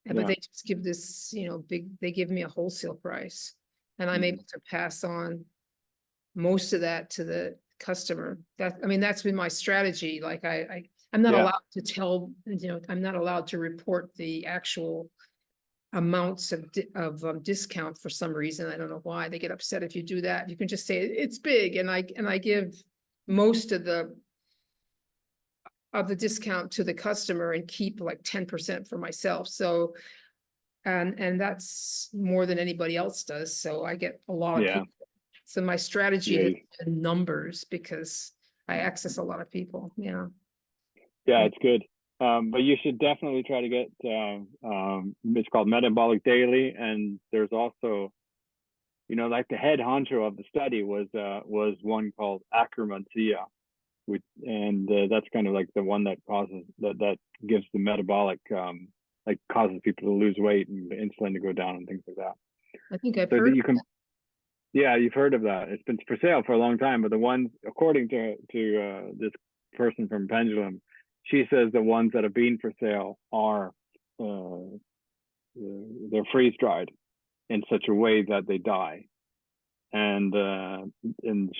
But Yeah. they just give this, they give me a wholesale price, and I'm able to pass on most of that to the customer. That's been my strategy. Like I'm not Yeah. allowed to tell, I'm not allowed to report the actual amounts of discount for some reason. I don't know why they get upset if you do that. You can just say it's big, and I give most of the discount to the customer and keep like 10% for myself. So, and that's more than anybody else does. So I get a lot of Yeah. people. So my strategy Yeah. has been numbers, because I access a lot of people. Yeah. Yeah, it's good. But you should definitely try to get, it's called Metabolic Daily. And there's also, like the head honcho of the study was one called Akkermansia, and that's kind of like the one that causes, that gives the metabolic, like causes people to lose weight and the insulin to go down and things like that. I think I've So heard. you can, yeah, you've heard of that. It's been for sale for a long time, but the ones, according to this person from Pendulum, she says the ones that have been for sale are they're freeze dried in such a way that they die, and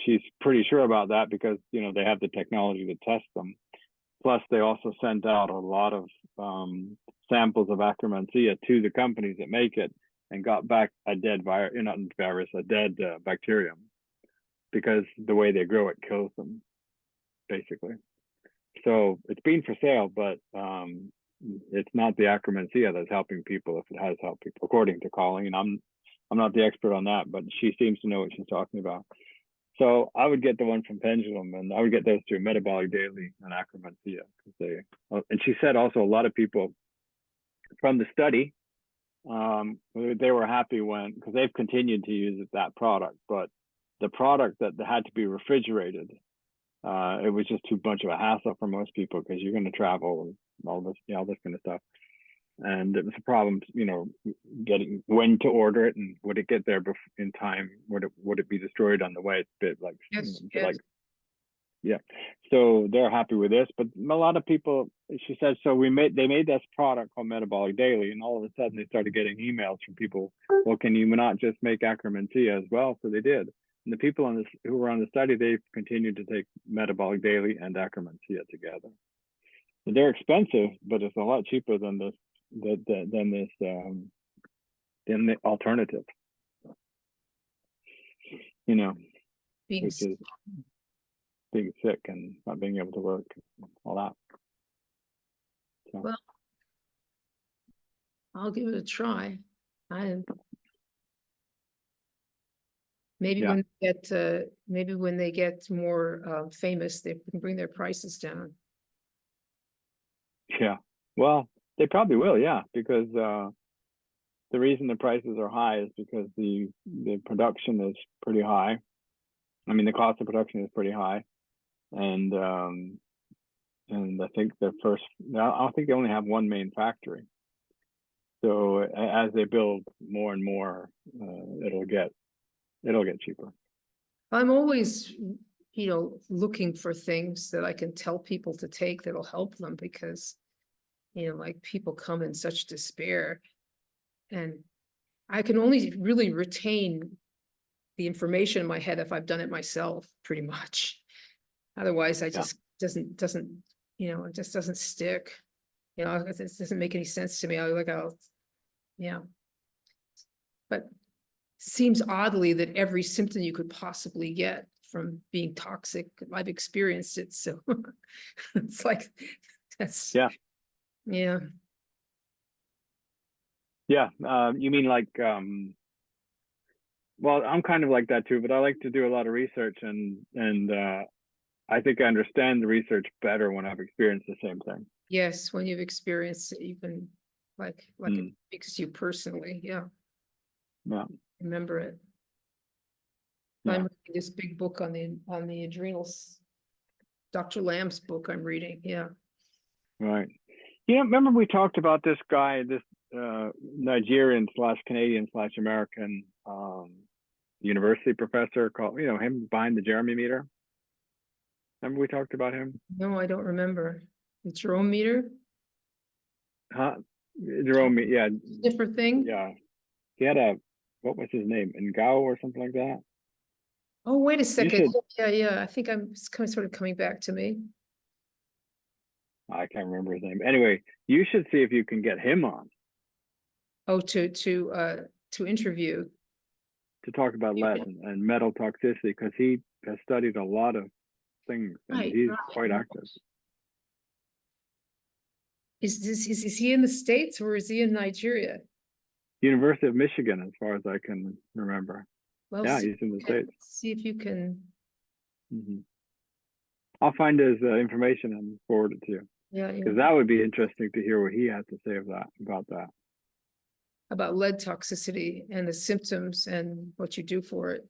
she's pretty sure about that because they have the technology to test them. Plus, they also sent out a lot of samples of Akkermansia to the companies that make it, and got back a dead a dead bacterium, because the way they grow it kills them, basically. So it's been for sale, but it's not the Akkermansia that's helping people, if it has helped people, according to Colleen. And I'm not the expert on that, but she seems to know what she's talking about. So I would get the one from Pendulum, and I would get those two, Metabolic Daily and Akkermansia, because and she said also a lot of people from the study They were happy because they've continued to use that product, but the product that had to be refrigerated, it was just too much of a hassle for most people because you're going to travel and all this, all this kind of stuff. And it was a problem, getting when to order it and would it get there in time? Would it be destroyed on the way? It's a bit like, Yes, like, yeah. So they're happy with this, but a lot of people, she said, so they made this product called Metabolic Daily, and all of a sudden they started getting emails from people. Well, can you not just make Akkermansia as well? So they did. And the people who were on the study, they've continued to take Metabolic Daily and Akkermansia together. And they're expensive, but it's a lot cheaper than this than the alternative. Which is being sick and not being able to work, all that. So. Well, I'll give it a try. Maybe when they get more famous, they can bring their prices down. Yeah, well, they probably will, yeah, because the reason the prices are high is because the production is pretty high. I mean, the cost of production is pretty high, and I think I think they only have one main factory. So as they build more and more, it'll get cheaper. I'm always, looking for things that I can tell people to take that'll help them because, like people come in such despair, and I can only really retain the information in my head if I've done it myself, pretty much. Otherwise, I just doesn't it just doesn't stick. It doesn't make any sense to me. But seems oddly that every symptom you could possibly get from being toxic, I've experienced it. So it's like, that's, yeah. You mean like, well, I'm kind of like that too, but I like to do a lot of research and I think I understand the research better when I've experienced the same thing. Yes, when you've experienced it, you can it speaks to you personally. Yeah. Remember it. I'm reading this big book on the adrenals. Dr. Lamb's book I'm reading. Yeah. Right. Remember we talked about this guy, this Nigerian/Canadian/American university professor called, him behind the Jeremy meter. Remember we talked about him? No, I don't remember. The Jerome meter? Huh? Jerome, yeah. Different thing? Yeah. He had what was his name? Ngao or something like that? Oh, wait a second. Yeah. I think it's sort of coming back to me. I can't remember his name. Anyway, you should see if you can get him on. Oh, to interview. To talk about lead and metal toxicity, because he has studied a lot of things and he's quite active. Is he in the States or is he in Nigeria? University of Michigan, as far as I can remember. Well, yeah, he's in the States. See if you can. I'll find his information and forward it to you. Yeah, because that would be interesting to hear what he had to say about that. About lead toxicity and the symptoms and what you do for it.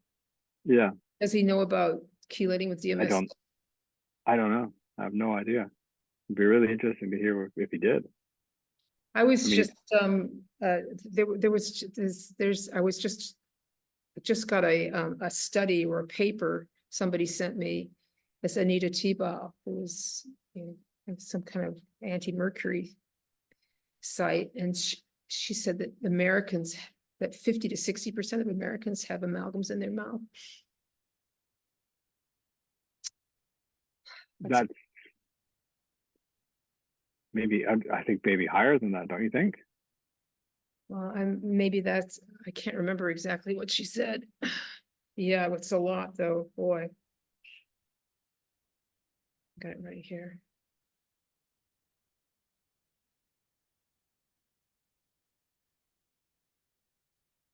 Yeah. Does he know about chelating with DMS? I don't know. I have no idea. It'd be really interesting to hear if he did. I was just got a study or a paper somebody sent me. It's Anita Tebow, who was some kind of anti-mercury site, and she said that that 50 to 60% of Americans have amalgams in their mouth. That's maybe, I think maybe higher than that, don't you think? Well, I can't remember exactly what she said. Yeah, it's a lot though, boy. Got it right here.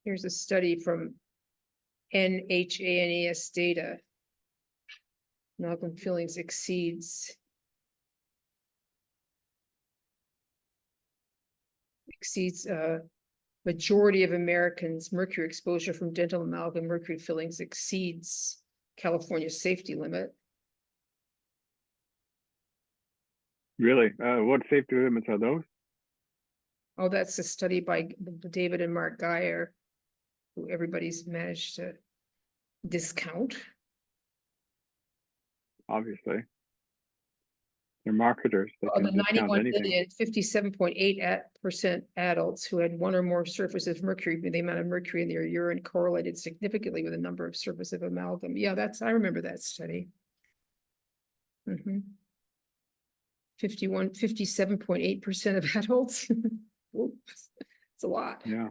Here's a study from NHANES data. Amalgam fillings exceeds 50 majority of Americans' mercury exposure from dental amalgam mercury fillings exceeds California's safety limit. Really? What safety limits are those? Oh, that's a study by David and Mark Geyer, who everybody's managed to discount. Obviously. They're marketers. They Of the can discount 91 anything. million, 57.8% adults who had one or more surfaces of mercury, the amount of mercury in their urine correlated significantly with the number of surfaces of amalgam. Yeah, I remember that study. 57.8% of adults. Oops, it's a lot. Yeah.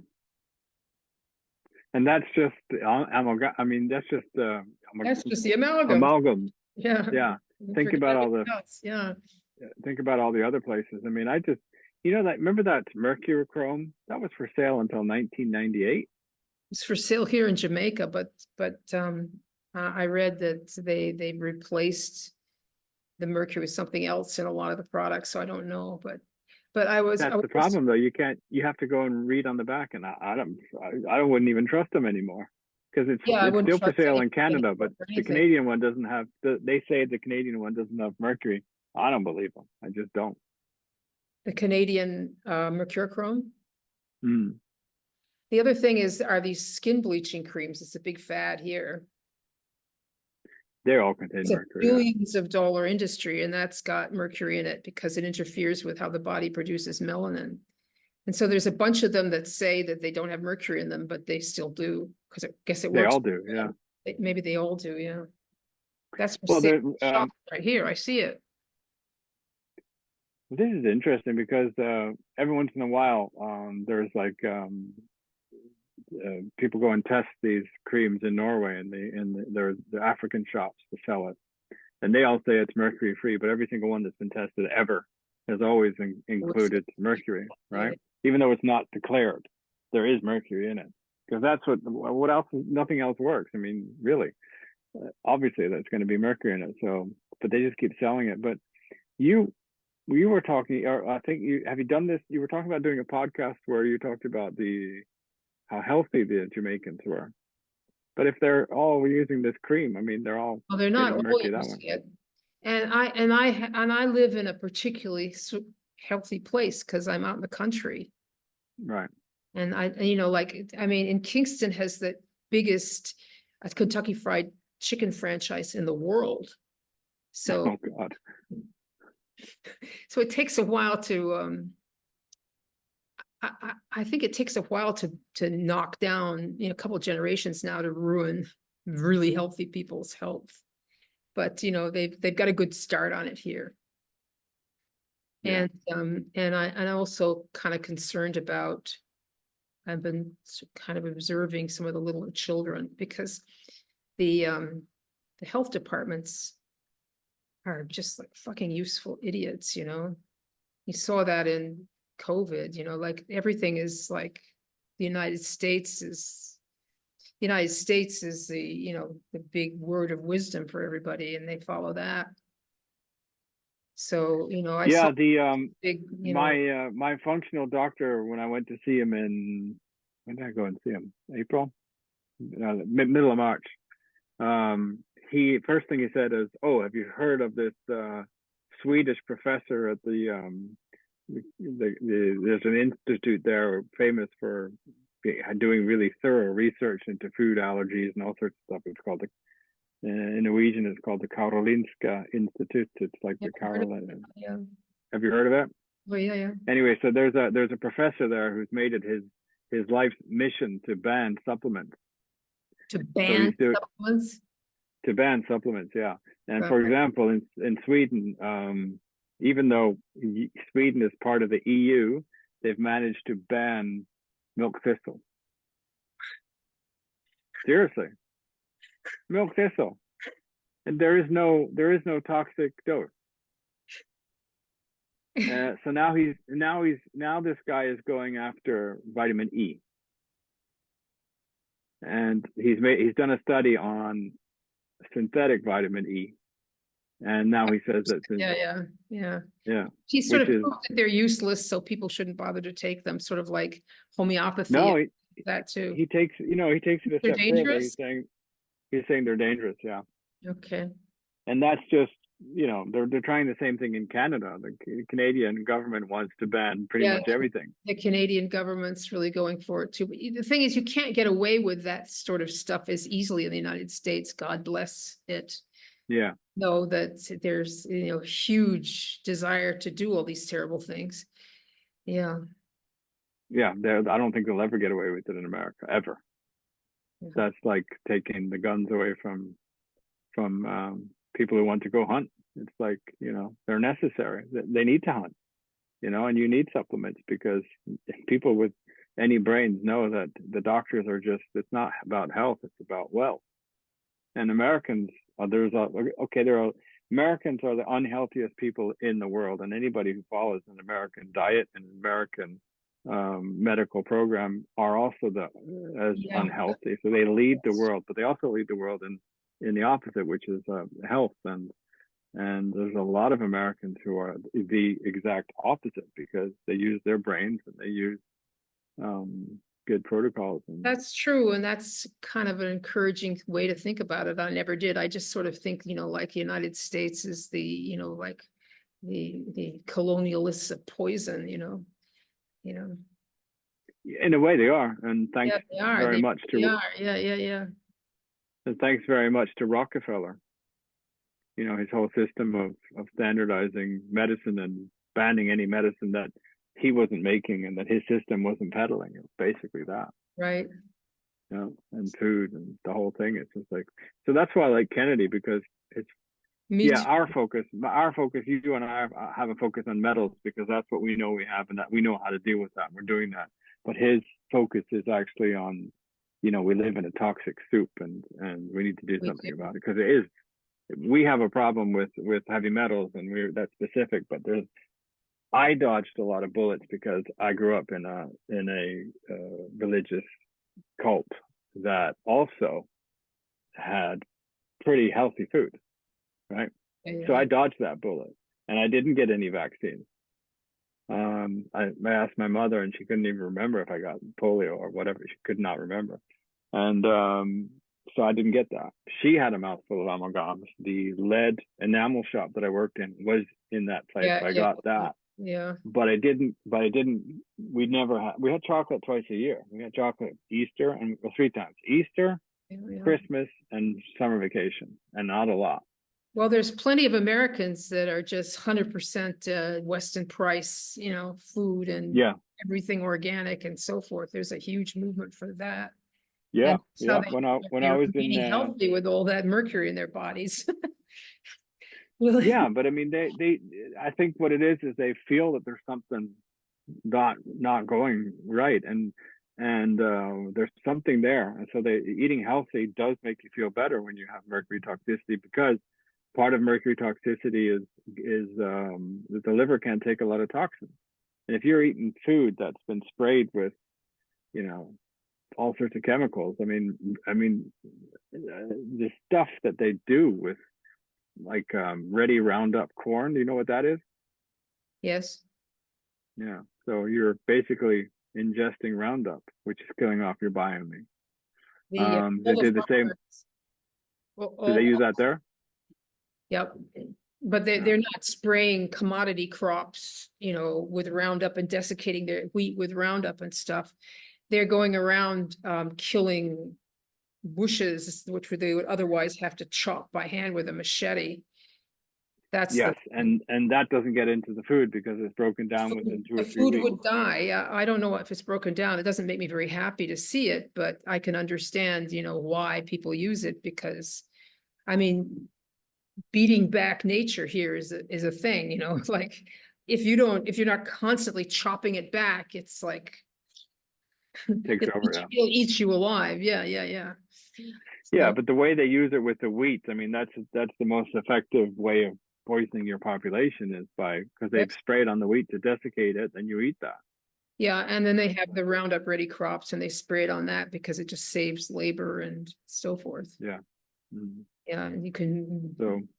And that's just amalgam. I mean, that's just That's just the amalgam. Amalgam. Yeah. Yeah. Think about all the Yeah. think about all the other places. I mean, remember that mercurochrome that was for sale until 1998. It's for sale here in Jamaica, but I read that they replaced the mercury with something else in a lot of the products. So I don't know, but that's the problem though. You have to go and read on the back, and I wouldn't even trust them anymore, because it's still for sale in Canada, but the Canadian one doesn't have. They say the Canadian one doesn't have mercury. I don't believe them. I just don't. The Canadian mercurochrome. Mm. The other thing are these skin bleaching creams. It's a big fad here. They all contain It's mercury. A billions of dollar industry, and that's got mercury in it because it interferes with how the body produces melanin. And so there's a bunch of them that say that they don't have mercury in them, but they still do, because I guess it works. They all do, yeah. Maybe they all do, yeah. That's right here. I see it. This is interesting because every once in a while, there's like people go and test these creams in Norway, and the African shops to sell it, and they all say it's mercury free, but every single one that's been tested ever has always included mercury, right? Even though it's not declared, there is mercury in it, because that's what else. Nothing else works. I mean, really, obviously there's going to be mercury in it. So, but they just keep selling it. But you were talking, or I think have you done this? You were talking about doing a podcast where you talked about how healthy the Jamaicans were. But if they're all using this cream, I mean, they're all they're not all using it. And I live in a particularly healthy place because I'm out in the country. Right. And in Kingston has the biggest Kentucky Fried Chicken franchise in the world. So, oh God. So it takes a while to I think it takes a while to knock down, a couple of generations now to ruin really healthy people's health. But they've got a good start on it here. Yeah. And I'm also kind of concerned about, I've been kind of observing some of the little children, because the health departments are just like fucking useful idiots, You saw that in COVID, like everything is like the United States is the, the big word of wisdom for everybody, and they follow that. So, I saw big, my functional doctor, when I went to see him when did I go and see him? April? Middle of March. First thing he said is, "Oh, have you heard of this Swedish professor at there's an institute there famous for doing really thorough research into food allergies and all sorts of stuff. It's called in Norwegian, it's called the Karolinska Institute. It's like the Caroline. Yeah. Have you heard of it? Oh yeah, yeah. Anyway, so there's a professor there who's made it his life's mission to ban supplements. To ban supplements? To ban supplements, yeah. And for example, in Sweden, even though Sweden is part of the EU, they've managed to ban milk thistle. Seriously, milk thistle, and there is no toxic dose. So now this guy is going after vitamin E, and he's done a study on synthetic vitamin E, And now he says that, yeah. He sort which of is, proved that they're useless, so people shouldn't bother to take them, sort of like homeopathy, no, that too. he takes, he takes it a They're step further. dangerous? He's saying they're dangerous. Yeah. Okay. And that's just, they're trying the same thing in Canada. The Canadian government wants to ban pretty Yeah, much everything. the Canadian government's really going for it too. But the thing is, you can't get away with that sort of stuff as easily in the United States. God bless it. Yeah. Know that there's, huge desire to do all these terrible things. Yeah. Yeah. I don't think they'll ever get away with it in America, ever. Yeah. That's like taking the guns away from people who want to go hunt. It's like, they're necessary. They need to hunt, and you need supplements because people with any brains know that the doctors are just, it's not about health, it's about wealth. And Americans, Americans are the unhealthiest people in the world. And anybody who follows an American diet and American medical program are also as unhealthy. So they lead the world, but they also lead the world in the opposite, which is health. And there's a lot of Americans who are the exact opposite because they use their brains and they use good protocols. That's true. And that's kind of an encouraging way to think about it. I never did. I just sort of think, like the United States is the, like the colonialists of poison, In a way they are. And thanks very much to, yeah. And thanks very much to Rockefeller. His whole system of standardizing medicine and banning any medicine that he wasn't making and that his system wasn't peddling. It was basically that. Right. And food and the whole thing. It's just like, so that's why I like Kennedy, because it's, our focus, you and I have a focus on metals because that's what we know we have and that we know how to deal with that. We're doing that. But his focus is actually on, we live in a toxic soup and we need to do something about it because it is. We have a problem with heavy metals and that's specific, but I dodged a lot of bullets because I grew up in a religious cult that also had pretty healthy food, right? Yeah. So I dodged that bullet and I didn't get any vaccines. I asked my mother and she couldn't even remember if I got polio or whatever. She could not remember. And so I didn't get that. She had a mouthful of amalgams. The lead enamel shop that I worked in was in that place. So I got that. Yeah. But I didn't, we had chocolate twice a year. We had chocolate Easter and 3 times. Easter, Christmas, and summer vacation, and not a lot. Well, there's plenty of Americans that are just 100% Western price, food and everything organic and so forth. There's a huge movement for that. Yeah. When I was in healthy with all that mercury in their bodies. Yeah, but I mean, they I think what it is they feel that there's something not going right, and there's something there, and so eating healthy does make you feel better when you have mercury toxicity, because part of mercury toxicity is that the liver can't take a lot of toxins, and if you're eating food that's been sprayed with, all sorts of chemicals, I mean, the stuff that they do with like ready Roundup corn, do you know what that is? Yes. Yeah, so you're basically ingesting Roundup, which is killing off your biome. They did the same. Do they use that there? Yep. But they're not spraying commodity crops, with Roundup and desiccating their wheat with Roundup and stuff. They're going around killing bushes, which they would otherwise have to chop by hand with a machete. That's and that doesn't get into the food because it's broken down within 2 or 3 weeks. The food would die. I don't know if it's broken down. It doesn't make me very happy to see it, but I can understand, why people use it, because, I mean, beating back nature here is a thing, like if you're not constantly chopping it back, it's like takes over. It'll eat you alive. Yeah. Yeah, but the way they use it with the wheat, I mean, that's the most effective way of poisoning your population is because they've sprayed on the wheat to desiccate it, and you eat that. Yeah, and then they have the Roundup Ready crops, and they spray it on that because it just saves labor and so forth. Yeah. Mm-hmm. Yeah, and you can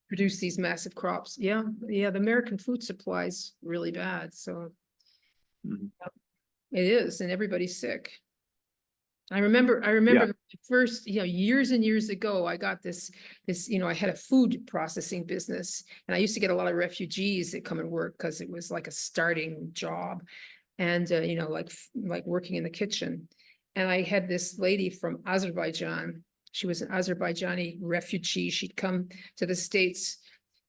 produce these massive crops. Yeah, yeah, the American food supply is really bad, so Mhm. it is, and everybody's sick. I Yeah. remember first, years and years ago, I got this, I had a food processing business, and I used to get a lot of refugees that come and work because it was like a starting job, and like working in the kitchen. And I had this lady from Azerbaijan. She was an Azerbaijani refugee. She'd come to the States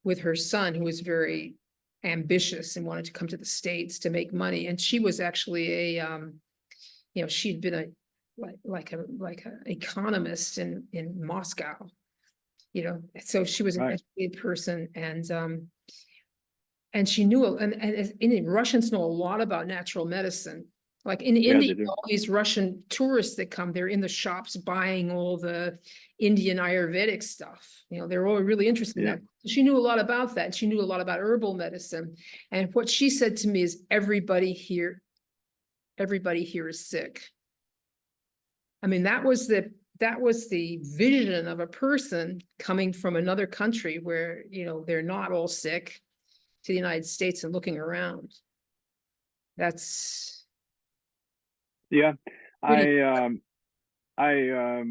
with her son, who was very ambitious and wanted to come to the States to make money. And she was actually she'd been a economist in Moscow, so she was an Right. educated person, and she knew, and Russians know a lot about natural medicine. Like in Yeah, India, they do. all these Russian tourists that come, they're in the shops buying all the Indian Ayurvedic stuff. They're all really interested in Yeah. that. She knew a lot about that. She knew a lot about herbal medicine. And what she said to me is everybody here is sick. I mean, that was the vision of a person coming from another country where, they're not all sick, to the United States and looking around. That's Yeah. pretty, I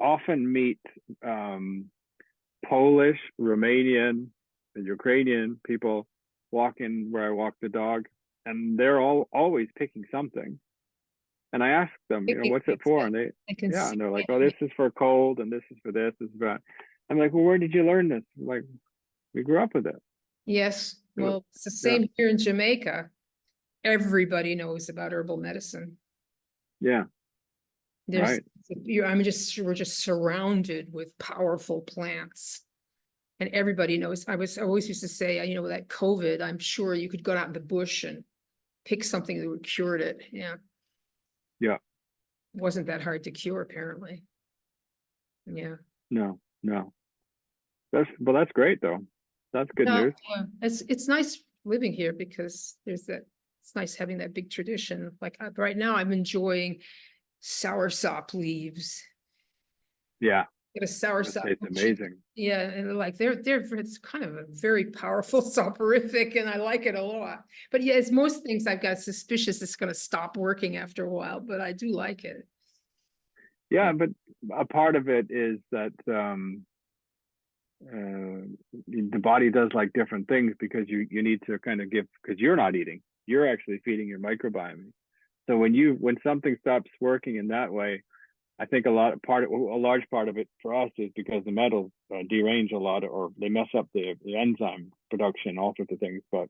often meet Polish, Romanian, and Ukrainian people walking where I walk the dog, and they're all always picking something. And I ask them, what's it for? And I can see. and they're like, oh, this is for cold, and this is for this is for that. I'm like, well, where did you learn this? Like, we grew up with it. Yes, So, well, it's the yeah, same here in Jamaica. Everybody knows about herbal medicine. yeah, There's, right. we're just surrounded with powerful plants. And everybody knows. I always used to say, that COVID, I'm sure you could go out in the bush and pick something that would cured it. Yeah. Yeah, Wasn't that hard to cure, apparently. Yeah. no, no. That's great though. That's good No, news. it's nice living here because it's nice having that big tradition. Like right now I'm enjoying soursop leaves. Yeah, Get a that soursop. tastes amazing. Yeah, and like it's kind of a very powerful soporific, and I like it a lot. But yeah, it's most things I've got suspicious it's going to stop working after a while, but I do like it. Yeah, but a part of it is that the body does like different things because you need to kind of give, because you're not eating, you're actually feeding your microbiome. So when something stops working in that way, I think a large part of it for us is because the metals derange a lot, or they mess up the enzyme production, all sorts of things. But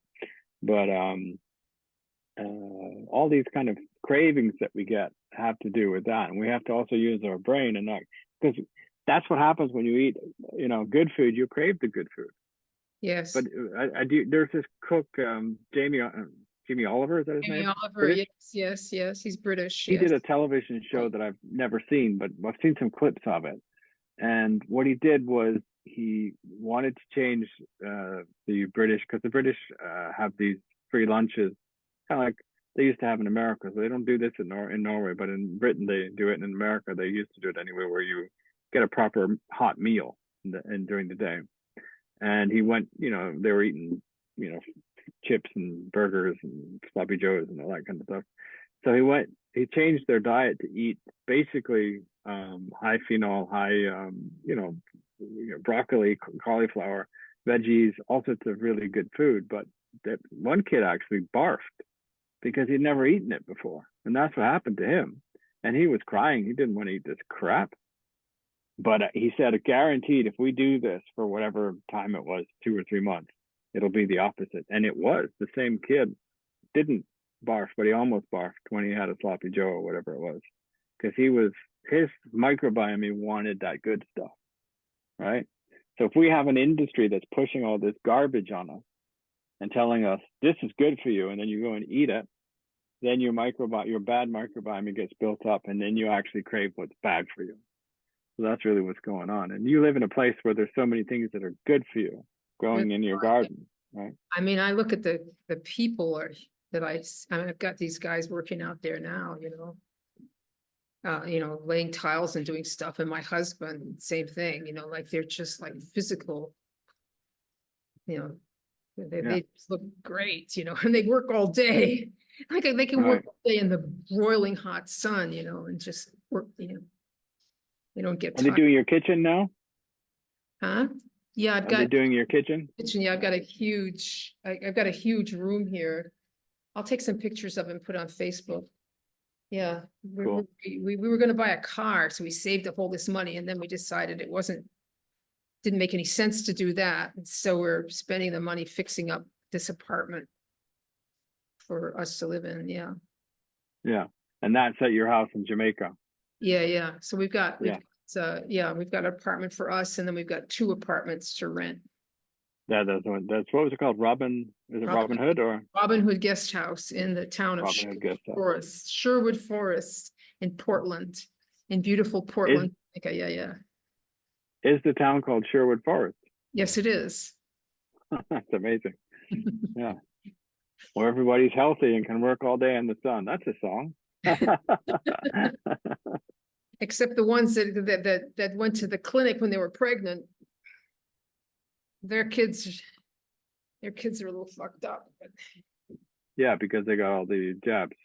all these kind of cravings that we get have to do with that, and we have to also use our brain, and not, because that's what happens when you eat good food. You crave the good food. Yes. But I do. There's this cook, Jamie Oliver, is that his Jamie name? Oliver, British. yes, he's British, He yes. did a television show that I've never seen, but I've seen some clips of it. And what he did was he wanted to change the British, because the British have these free lunches, kind of like they used to have in America. So they don't do this in Norway, but in Britain they do it. And in America they used to do it anyway, where you get a proper hot meal during the day. And he went, they were eating, chips and burgers and sloppy joes and all that kind of stuff. So he changed their diet to eat basically high phenol, high, broccoli, cauliflower, veggies, all sorts of really good food. But that one kid actually barfed because he'd never eaten it before. And that's what happened to him. And he was crying. He didn't want to eat this crap. But he said, guaranteed, if we do this for whatever time it was, 2 or 3 months, it'll be the opposite. And it was. The same kid didn't barf, but he almost barfed when he had a sloppy Joe or whatever it was, because his microbiome wanted that good stuff, right? So if we have an industry that's pushing all this garbage on us and telling us this is good for you, and then you go and eat it, then your bad microbiome gets built up, and then you actually crave what's bad for you. So that's really what's going on. And you live in a place where there's so many things that are good for you growing in your garden, right? I mean, I look at the people I've got these guys working out there now, laying tiles and doing stuff. And my husband, same thing, like they're just like physical they just look great, and they work all day. Like they can work Right. all day in the broiling hot sun, and just work, they don't get Are they tired. doing your kitchen now? Huh? Yeah, I've Are they got doing your kitchen? kitchen. Yeah, I've got I've got a huge room here. I'll take some pictures of it and put on Facebook. Yeah, Cool. we were going to buy a car, so we saved up all this money, and then we decided didn't make any sense to do that. And so we're spending the money fixing up this apartment for us to live in. Yeah. Yeah. And that's at your house in Jamaica. Yeah. So we've got Yeah. we've got an apartment for us, and then we've got 2 apartments to rent. That's what was it called? Is it Robin Hood or Robin Hood Guest House in the town of Robin Hood Guest House? Sherwood Forest in Portland, in beautiful Portland. Okay, yeah. Is the town called Sherwood Forest? Yes, it is. That's amazing. Yeah. Where everybody's healthy and can work all day in the sun. That's a song. Except the ones that went to the clinic when they were pregnant. Their kids are a little fucked up. But Yeah, because they got all the jabs.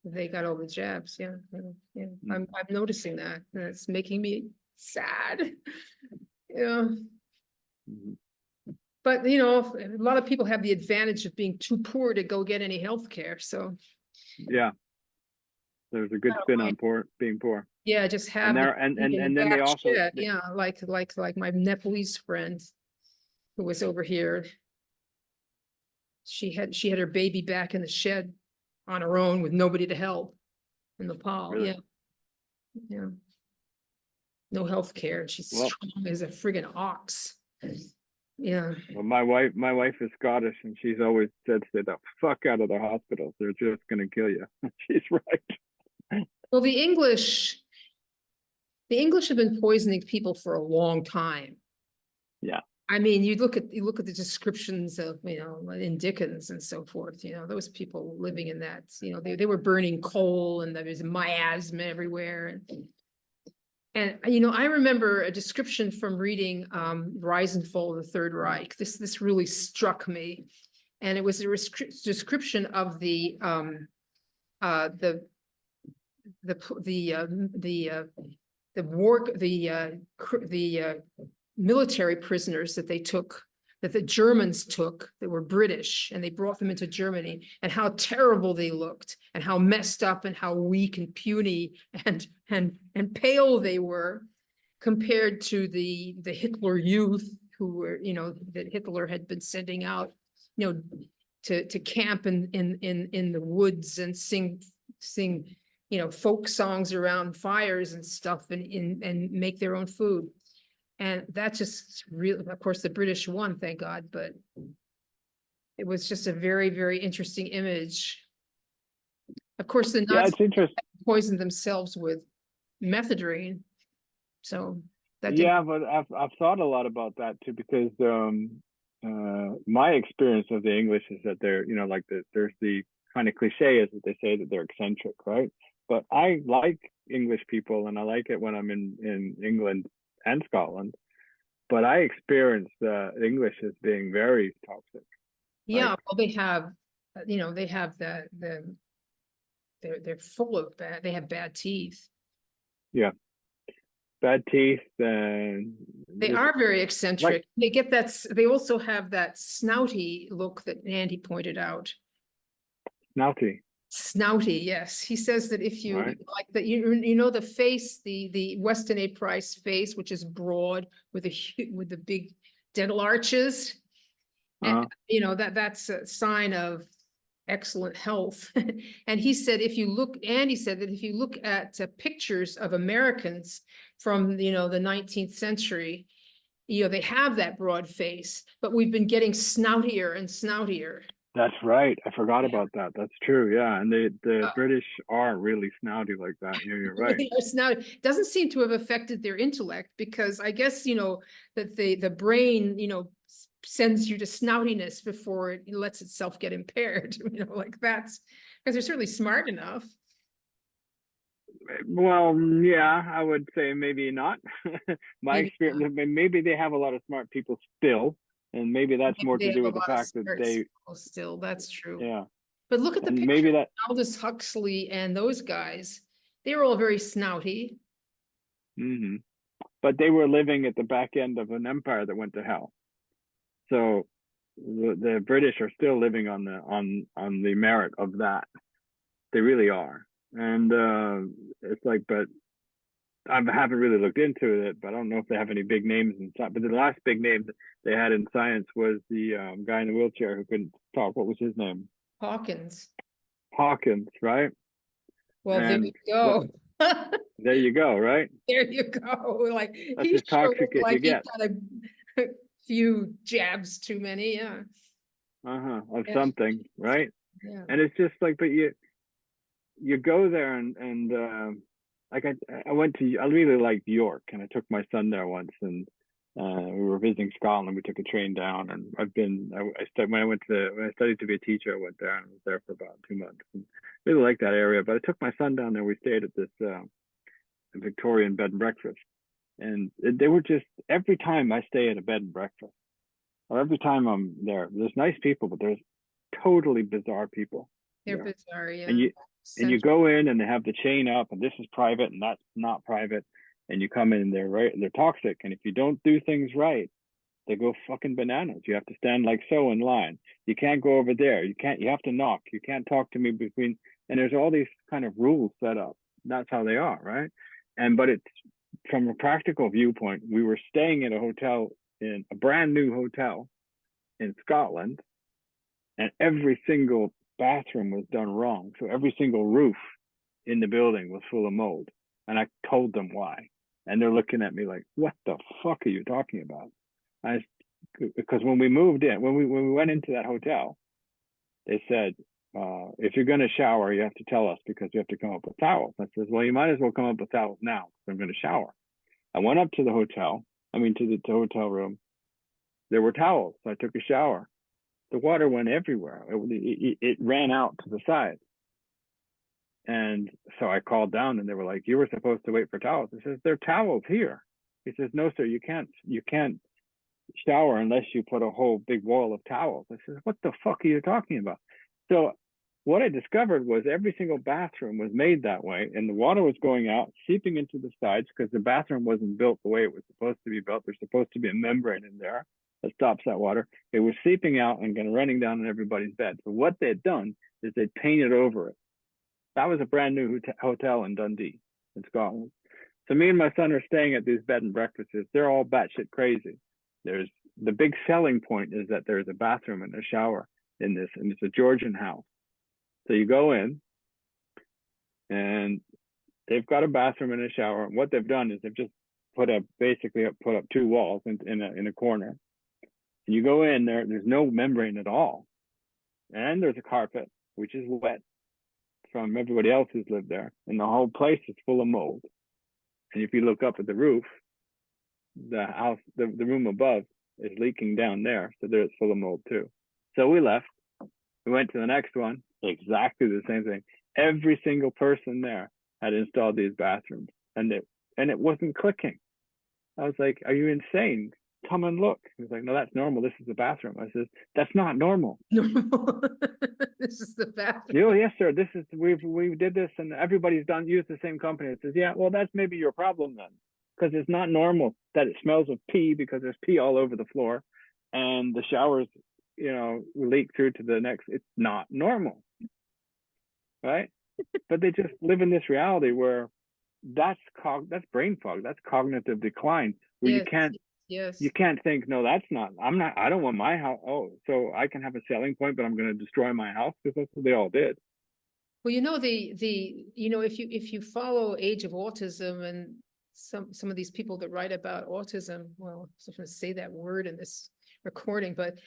they got all the jabs. Yeah. Mm. I'm noticing that, and it's making me sad. Yeah. Mhm. But a lot of people have the advantage of being too poor to go get any health care. So Yeah. There's a good spin on being poor. yeah, just have And then they also yeah, like my Nepalese friend who was over here. She had her baby back in the shed on her own with nobody to help in Nepal. Really? Yeah. No health care. She's strong as a friggin' ox. Yeah. Well, my wife is Scottish, and she's always said, "Stay the fuck out of the hospitals. They're just gonna kill you." She's right. Well, the English have been poisoning people for a long time. Yeah. I mean, you look at the descriptions of, in Dickens and so forth, those people living in that, they were burning coal, and there was miasma everywhere. And I remember a description from reading Rise and Fall of the Third Reich. This really struck me. And it was a description of the military prisoners that the Germans took, that were British, and they brought them into Germany, and how terrible they looked, and how messed up, and how weak and puny and pale they were, compared to the Hitler Youth, who were, that Hitler had been sending out, to camp in the woods and sing folk songs around fires and stuff, and make their own food. And that just really, of course, the British won, thank God, but it was just a very, very interesting image. Of course, the Nazis it's interesting. poisoned themselves with methadone. So that but I've thought a lot about that too, because my experience of the English is that they're, there's the kind of cliche is that they say that they're eccentric, right? But I like English people, and I like it when I'm in England and Scotland, but I experienced the English as being very toxic. well, they have they're full of they have bad teeth. Yeah, bad teeth, and they are very eccentric. They get that. They also have that snouty look that Andy pointed out. Snouty, yes. He says that if you like that, the face, the Weston A. Price face, which is broad with the big dental arches, and that's a sign of excellent health. And he said, Andy said that if you look at pictures of Americans from the 19th century, they have that broad face, but we've been getting snoutier and snoutier. That's right. I forgot about that. That's true. Yeah. And the British are really snouty like that. Yeah, you're right. Snouty. Doesn't seem to have affected their intellect, because I guess, that the brain, sends you to snoutiness before it lets itself get impaired, like that's because they're certainly smart enough. Well, yeah, I would say maybe not. My experience, maybe they have a lot of smart people still, And maybe that's more They to have do a with the lot of fact that smart they, people still, that's true. yeah, But look at the and picture maybe of that, Aldous Huxley and those guys. They were all very snouty. hmm but they were living at the back end of an empire that went to hell. So the British are still living on the merit of that. They really are. And it's like, but I haven't really looked into it, but I don't know if they have any big names in science. But the last big name that they had in science was the guy in the wheelchair who couldn't talk. What was his name? Hawkins. Hawkins, right? Well, there you And what? go. There you go, right? There you go. Like That's he as sure toxic looked as you like he get. got a few jabs too many. Yeah. Of Yeah. something, right? Yeah. And it's just like, but you go there and like I went to, I really liked York, and I took my son there once, and we were visiting Scotland. We took a train down, and when I studied to be a teacher, I went there and was there for about 2 months, and really liked that area. But I took my son down there. We stayed at this Victorian bed and breakfast, and they were just, every time I stay at a bed and breakfast, or every time I'm there, there's nice people, but there's totally bizarre people They're there. bizarre. And Yeah. you go in and they have the chain up, and this is private and that's not private, and you come in and they're toxic, and if you don't do things right, they go fucking bananas. You have to stand like so in line. You can't go over there. You have to knock. You can't talk to me between, and there's all these kind of rules set up. That's how they are, right? But it's, from a practical viewpoint, we were staying at a hotel, in a brand new hotel in Scotland, and every single bathroom was done wrong. So every single roof in the building was full of mold. And I told them why. And they're looking at me like, what the fuck are you talking about? Because when we moved in, when we went into that hotel, they said, if you're going to shower, you have to tell us, because you have to come up with towels. I says, well, you might as well come up with towels now, because I'm going to shower. I went up to the hotel, to the hotel room. There were towels. So I took a shower. The water went everywhere. It ran out to the side. And so I called down, and they were like, you were supposed to wait for towels. I says, there are towels here. He says, no, sir, you can't shower unless you put a whole big wall of towels. I says, what the fuck are you talking about? So what I discovered was every single bathroom was made that way, and the water was going out, seeping into the sides, because the bathroom wasn't built the way it was supposed to be built. There's supposed to be a membrane in there that stops that water. It was seeping out and running down on everybody's bed. So what they had done is they painted over it. That was a brand new hotel in Dundee, in Scotland. So me and my son are staying at these bed and breakfasts. They're all batshit crazy. There's, the big selling point is that there's a bathroom and a shower in this, and it's a Georgian house. So you go in, and they've got a bathroom and a shower. And what they've done is they've just put up two walls in a corner. And you go in there, there's no membrane at all, and there's a carpet which is wet from everybody else who's lived there, and the whole place is full of mold. And if you look up at the roof, the house, the room above is leaking down there, so there it's full of mold too. So we left. We went to the next one, exactly the same thing. Every single person there had installed these bathrooms, and it wasn't clicking. I was like, "Are you insane? Come and look." He was like, "No, that's normal. This is the bathroom." I said, "That's not normal." Normal. This is the bathroom. Oh, yes, sir. This is, we did this, and everybody's used the same company. It says, yeah, well, that's maybe your problem then, because it's not normal that it smells of pee, because there's pee all over the floor, and the showers, leak through to the next. It's not normal, right? But they just live in this reality where that's brain fog. That's cognitive decline, where Yes. you can't think, no, I don't want my house. Oh, so I can have a selling point, but I'm going to destroy my house, because that's what they all did. Well, if you follow Age of Autism and some of these people that write about autism, well, I'm going to say that word in this recording, but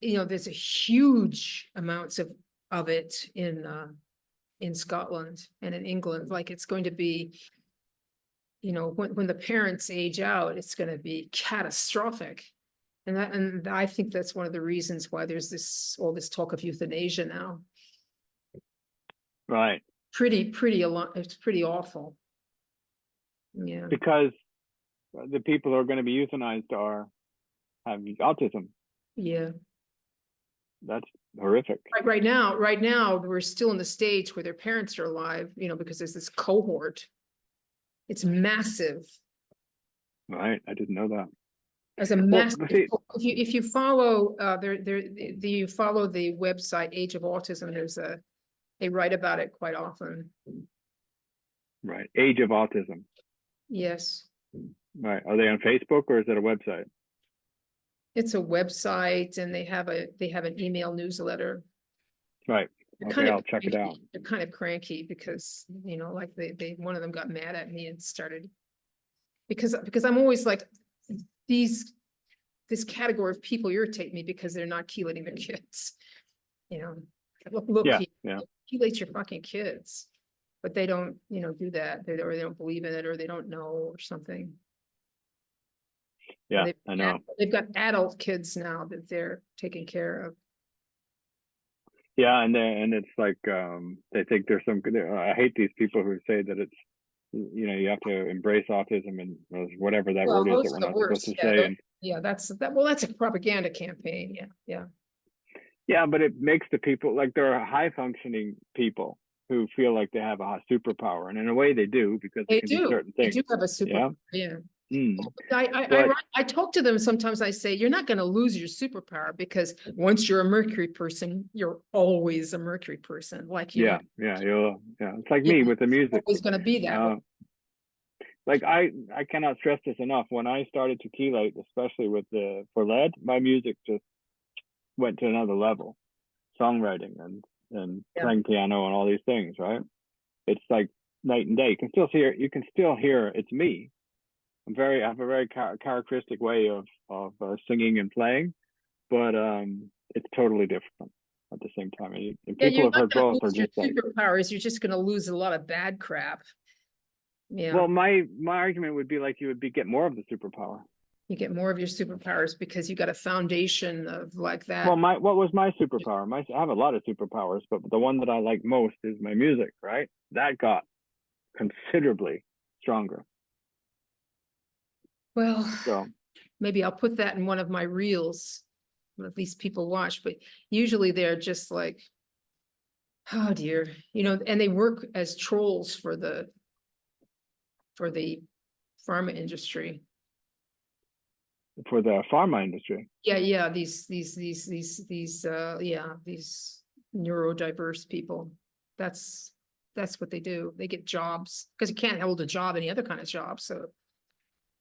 there's a huge amounts of it in Scotland and in England. Like it's going to be, when the parents age out, it's going to be catastrophic. And I think that's one of the reasons why there's all this talk of euthanasia now. Right. It's pretty awful. Yeah. Because the people who are going to be euthanized are have autism. Yeah. That's horrific. Right now, we're still in the stage where their parents are alive, because there's this cohort. It's massive. Right. I didn't know that. As a Well, massive, see, if you follow, you follow the website Age of Autism, they write about it quite often. right. Age of Autism. Yes. Right. Are they on Facebook or is it a website? It's a website and they have an email newsletter. Right. They're Okay, I'll check it cranky. out. They're kind of cranky because, like one of them got mad at me and started. Because I'm always like, this category of people irritate me because they're not chelating their kids. Look, Yeah. chelate your fucking kids. But they don't, do that. Or they don't believe in it, or they don't know, or something. Yeah, I know. They've got adult kids now that they're taking care of. Yeah, and it's like they think there's some. I hate these people who say that it's you have to embrace autism and whatever that word is that we're not supposed to say. That's a propaganda campaign. Yeah. Yeah, but it makes the people like there are high functioning people who feel like they have a superpower, and in a way they do because they can do certain things. They do have a superpower. Yeah. But I talk to them sometimes. I say, you're not going to lose your superpower because once you're a Mercury person, you're always a Mercury person. Like you. It's like me with the music. Always going to be that way. Like I cannot stress this enough. When I started to chelate, especially for lead, my music just went to another level. Songwriting and playing piano and all these things, right? It's like night and day. You can still hear it's me. I have a very characteristic way of singing and playing, but it's totally different at the same time. And people have heard both are just like superpowers. You're just going to lose a lot of bad crap. Yeah. Well, my argument would be like you would get more of the superpower. You get more of your superpowers because you got a foundation of like that. Well, what was my superpower? I have a lot of superpowers, but the one that I like most is my music, right? That got considerably stronger. Well, so maybe I'll put that in one of my reels that these people watch, but usually they're just like, oh dear, and they work as trolls for the pharma industry. For the pharma industry. Yeah. These neurodiverse people. That's what they do. They get jobs because you can't hold a job, any other kind of job. So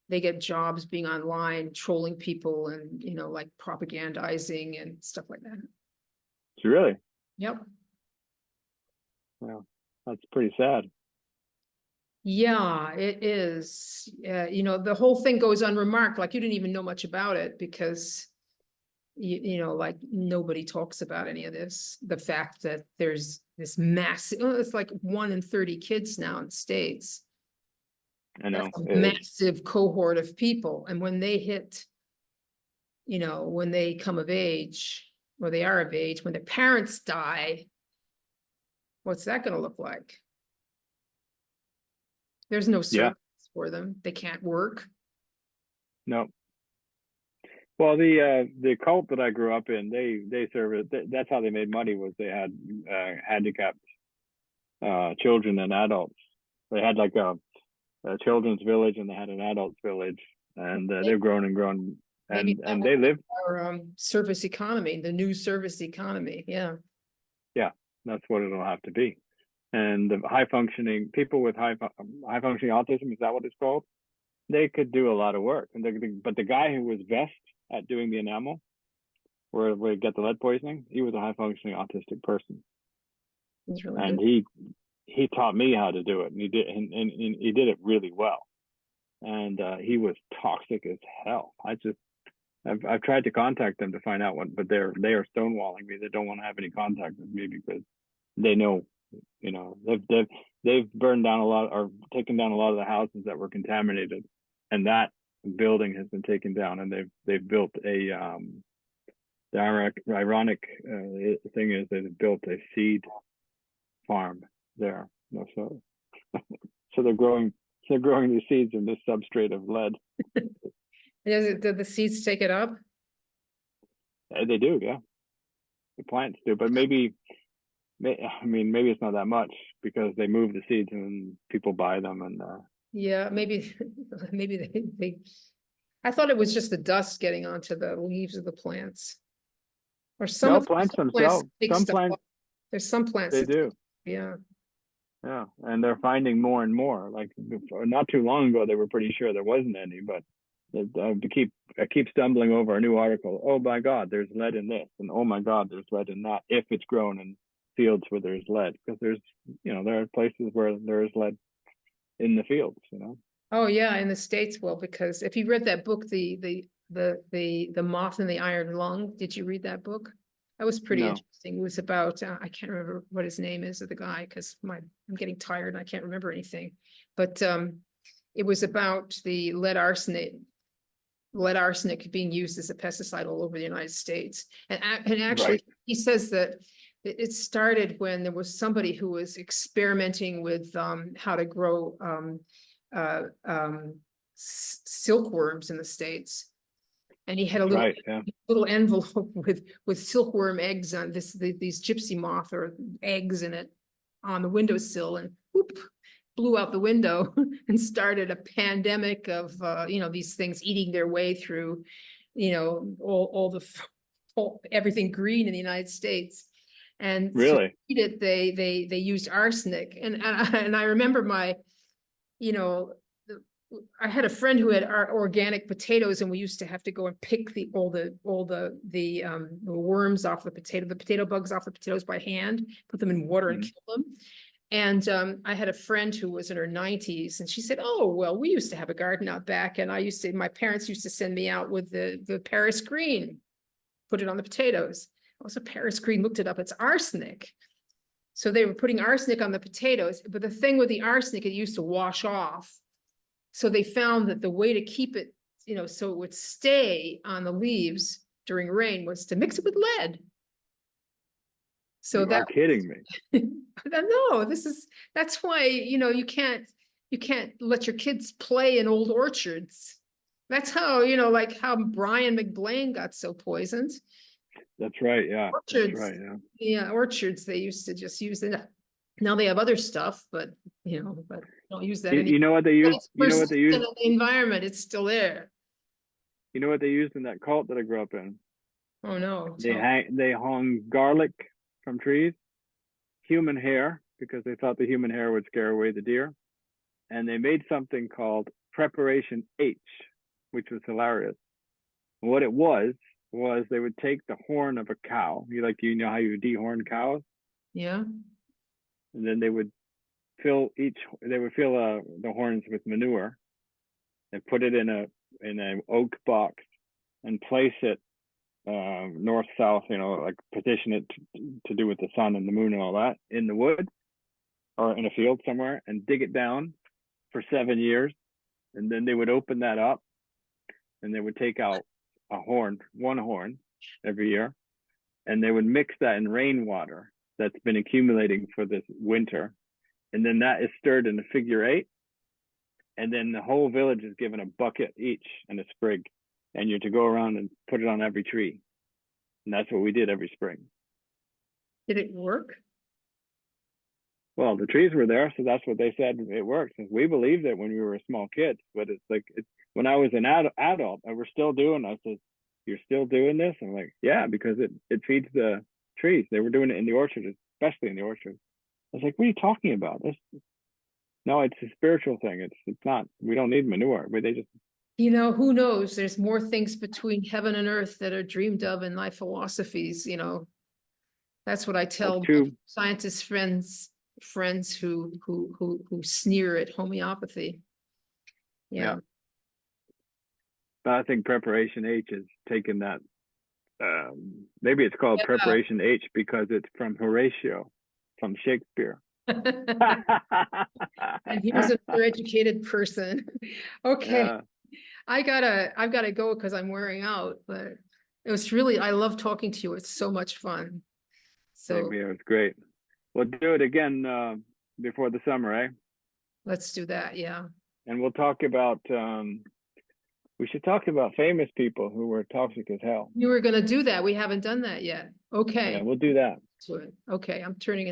they get jobs being online, trolling people and, like propagandizing and stuff like that. Really? Yep. Well, that's pretty sad. Yeah, it is. The whole thing goes unremarked. Like you didn't even know much about it because, like nobody talks about any of this. The fact that there's this massive, it's like 1 in 30 kids now in the States. I know. That's a massive cohort of people. And when they hit, when they come of age, or they are of age, when their parents die, what's that going to look like? There's no service for them. They can't work. No. Well, the cult that I grew up in, they serve. That's how they made money. Was they had handicapped children and adults. They had like a children's village and they had an adults village, and they've grown and grown, and they live our service economy, the new service economy. Yeah, that's what it'll have to be. And the high functioning people with high functioning autism, is that what it's called? They could do a lot of work, but the guy who was best at doing the enamel, where we get the lead poisoning, he was a high functioning autistic person. He's really and good. He taught me how to do it, and he did it really well. And he was toxic as hell. I've tried to contact them to find out what, but they are stonewalling me. They don't want to have any contact with me because they know, they've burned down a lot or taken down a lot of the houses that were contaminated, and that building has been taken down, and they've built a the ironic thing is they've built a seed farm there. So they're growing the seeds in this substrate of lead. Did the seeds take it up? They do, yeah. The plants do, but maybe it's not that much because they move the seeds and people buy them and Yeah, maybe, maybe they, I thought it was just the dust getting onto the leaves of the plants. Or no, plants some plants themselves. take Some stuff plants off. There's some plants they that, do. yeah. Yeah, and they're finding more and more. Like not too long ago, they were pretty sure there wasn't any, but I keep stumbling over a new article. Oh my God, there's lead in this, and oh my God, there's lead in that. If it's grown in fields where there's lead, because there are places where there is lead in the fields. Oh, yeah, in the States, well, because if you read that book, the Moth and the Iron Lung, did you read that book? That was pretty No. interesting. It was about, I can't remember what his name is of the guy, because I'm getting tired and I can't remember anything. But it was about the lead arsenic being used as a pesticide all over the United States. And actually, Right. he says that it started when there was somebody who was experimenting with how to grow silkworms in the States. And he had a Right. Yeah. little envelope with silkworm eggs on these gypsy moth or eggs in it on the windowsill, and whoop, blew out the window and started a pandemic of these things eating their way through everything green in the United States. And to Really. eat it, they used arsenic. And I remember I had a friend who had organic potatoes, and we used to have to go and pick all the worms off the potato bugs off the potatoes by hand, put them in water and kill them. And I had a friend who was in her 90s, and she said, "Oh, well, we used to have a garden out back, and my parents used to send me out with the Paris green, put it on the potatoes." Also, Paris green, looked it up, it's arsenic. So they were putting arsenic on the potatoes, but the thing with the arsenic, it used to wash off. So they found that the way to keep it, so it would stay on the leaves during rain, was to mix it with lead. So You are kidding me. No, that's why, you can't let your kids play in old orchards. That's how, like how Brian McBlain got so poisoned. That's right. Yeah. Orchards, That's right. Yeah. yeah, orchards, they used to just use it. Now they have other stuff, but don't use that anymore. You know what they use? It's persistent in the environment, it's still there. You know what they used in that cult that I grew up in? Oh, no. They hung garlic from trees, human hair, because they thought the human hair would scare away the deer. And they made something called Preparation H, which was hilarious. And what it was they would take the horn of a cow. You know how you dehorn cows? Yeah. And then they would fill the horns with manure and put it in an oak box and place it north south, like position it to do with the sun and the moon and all that, in the wood or in a field somewhere, and dig it down for 7 years. And then they would open that up and they would take out one horn every year, and they would mix that in rainwater that's been accumulating for this winter. And then that is stirred in a figure 8. And then the whole village is given a bucket each and a sprig. And you're to go around and put it on every tree. And that's what we did every spring. Did it work? Well, the trees were there, so that's what they said. It works. We believed it when we were small kids, but when I was an adult, and we're still doing. I said, "You're still doing this?" I'm like, "Yeah, because it feeds the trees." They were doing it in the orchard, especially in the orchard. I was like, "What are you talking about? No, it's a spiritual thing. It's not. We don't need manure. They just." Who knows? There's more things between heaven and earth that are dreamed of in my philosophies. That's what I tell scientist friends who sneer at homeopathy. Yeah. But I think Preparation H has taken that. Maybe it's called Preparation H because it's from Horatio, from Shakespeare. And here's another educated person. Okay. Yeah. I've gotta go because I'm wearing out, but I love talking to you. It's so much fun. So Yeah, it was great. We'll do it again before the summer, eh? let's do that. Yeah. And we'll talk about We should talk about famous people who were toxic as hell. You were gonna do that. We haven't done that yet. Yeah, Okay. we'll do that. Okay, I'm turning it.